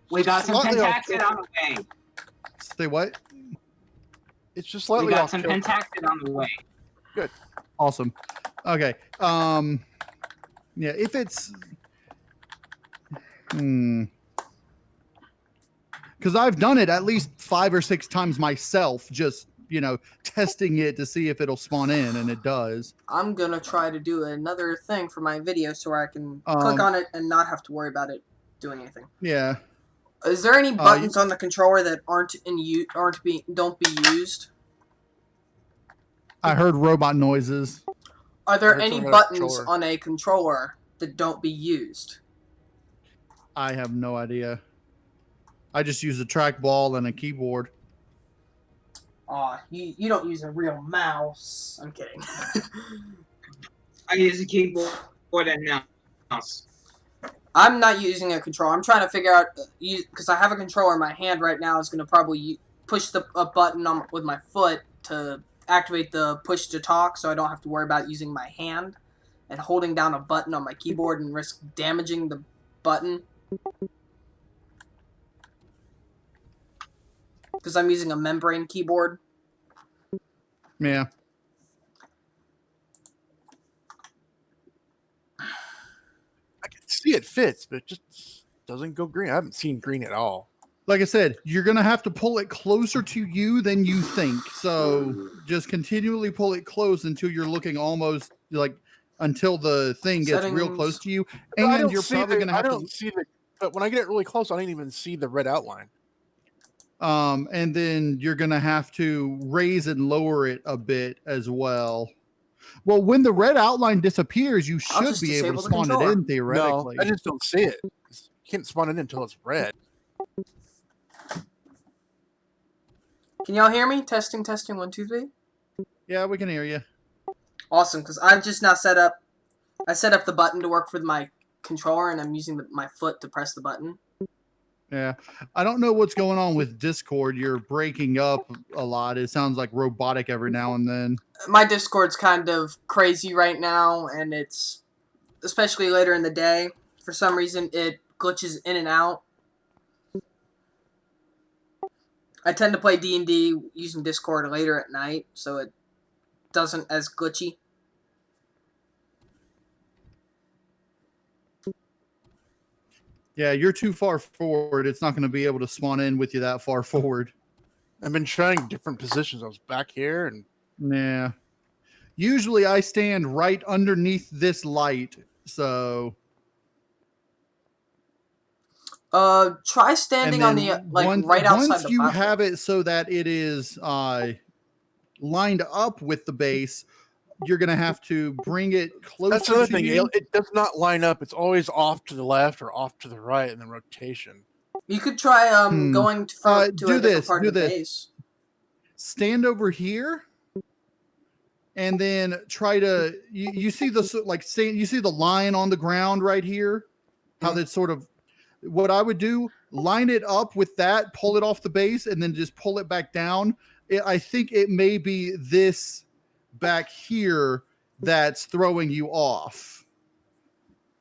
We got some pentaxid on the way. Say what? It's just slightly We got off some kilter. pentaxid on the way. Good. Awesome. Okay. Yeah, if it's because I've done it at least 5 or 6 times myself, just testing it to see if it'll spawn in, and it does. I'm gonna try to do another thing for my video so I can click on it and not have to worry about it doing anything. Yeah. Is there any buttons on the controller that don't be used? I heard robot noises. Are there any buttons on a controller that don't be used? I have no idea. I just use a trackball and a keyboard. Aw, you don't use a real mouse. I'm kidding. I use a keyboard and mouse. I'm not using a controller. I'm trying to figure out, because I have a controller in my hand right now. Is going to probably push a button with my foot to activate the push to talk, so I don't have to worry about using my hand and holding down a button on my keyboard and risk damaging the button. Because I'm using a membrane keyboard. Yeah. I can see it fits, but it just doesn't go green. I haven't seen green at all. Like I said, you're going to have to pull it closer to you than you think. So just continually pull it close until you're looking almost like until the thing gets real close to you. And you're probably going to have to see the, but when I get it really close, I don't even see the red outline. And then you're going to have to raise and lower it a bit as well. Well, when the red outline disappears, you should be able to spawn it in theoretically. No, I just don't see it. You can't spawn it in until it's red. Can y'all hear me? Testing, 1, 2, 3. Yeah, we can hear you. Awesome, because I've just now set up the button to work with my controller, and I'm using my foot to press the button. Yeah, I don't know what's going on with Discord. You're breaking up a lot. It sounds like robotic every now and then. My Discord's kind of crazy right now, and it's, especially later in the day, for some reason it glitches in and out. I tend to play D&D using Discord later at night, so it doesn't as glitchy. Yeah, you're too far forward. It's not going to be able to spawn in with you that far forward. I've been trying different positions. I was back here and... Yeah. Usually I stand right underneath this light, so... Try standing on the, right outside the platform. Once you have it so that it is lined up with the base, you're going to have to bring it closer. That's another thing. It does not line up. It's always off to the left or off to the right in the rotation. You could try going to a different part of the base. Stand over here, and then try to. You see the you see the line on the ground right here. How that's sort of. What I would do, line it up with that, pull it off the base, and then just pull it back down. I think it may be this back here that's throwing you off.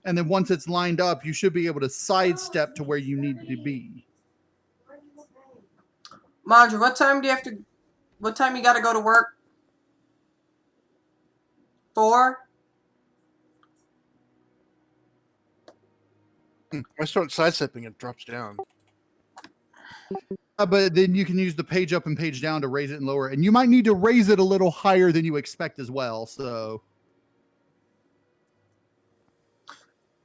And then once it's lined up, you should be able to sidestep to where you need to be. Mandra, what time you gotta go to work? 4? I start sidestepping, it drops down. But then you can use the page up and page down to raise it and lower it. And you might need to raise it a little higher than you expect as well. So,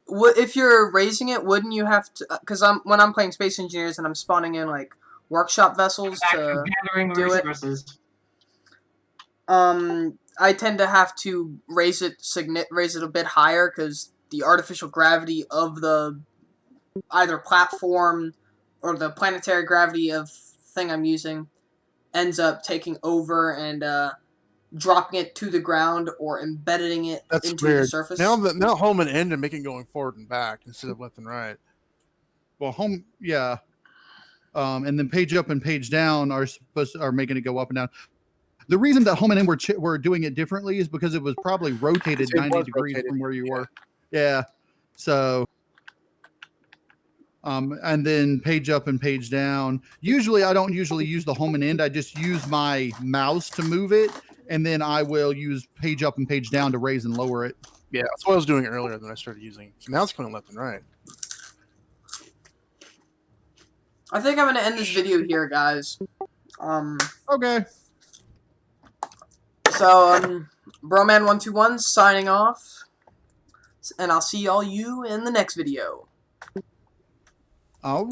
if you're raising it, wouldn't you have to? Because when I'm playing Space Engineers and I'm spawning in like workshop vessels to do it. I tend to have to raise it a bit higher because the artificial gravity of the either platform or the planetary gravity of thing I'm using ends up taking over and dropping it to the ground or embedding it into the surface. Now home and end and making going forward and back instead of left and right. Well, home, yeah. And then page up and page down are making it go up and down. The reason that home and end were doing it differently is because it was probably rotated 90 degrees from where you were. Yeah. So, and then page up and page down. Usually, I don't usually use the home and end. I just use my mouse to move it, and then I will use page up and page down to raise and lower it. Yeah, that's what I was doing earlier when I started using. So now it's going left and right. I think I'm going to end this video here, guys. Okay. So, Broman121 signing off. And I'll see all you in the next video. All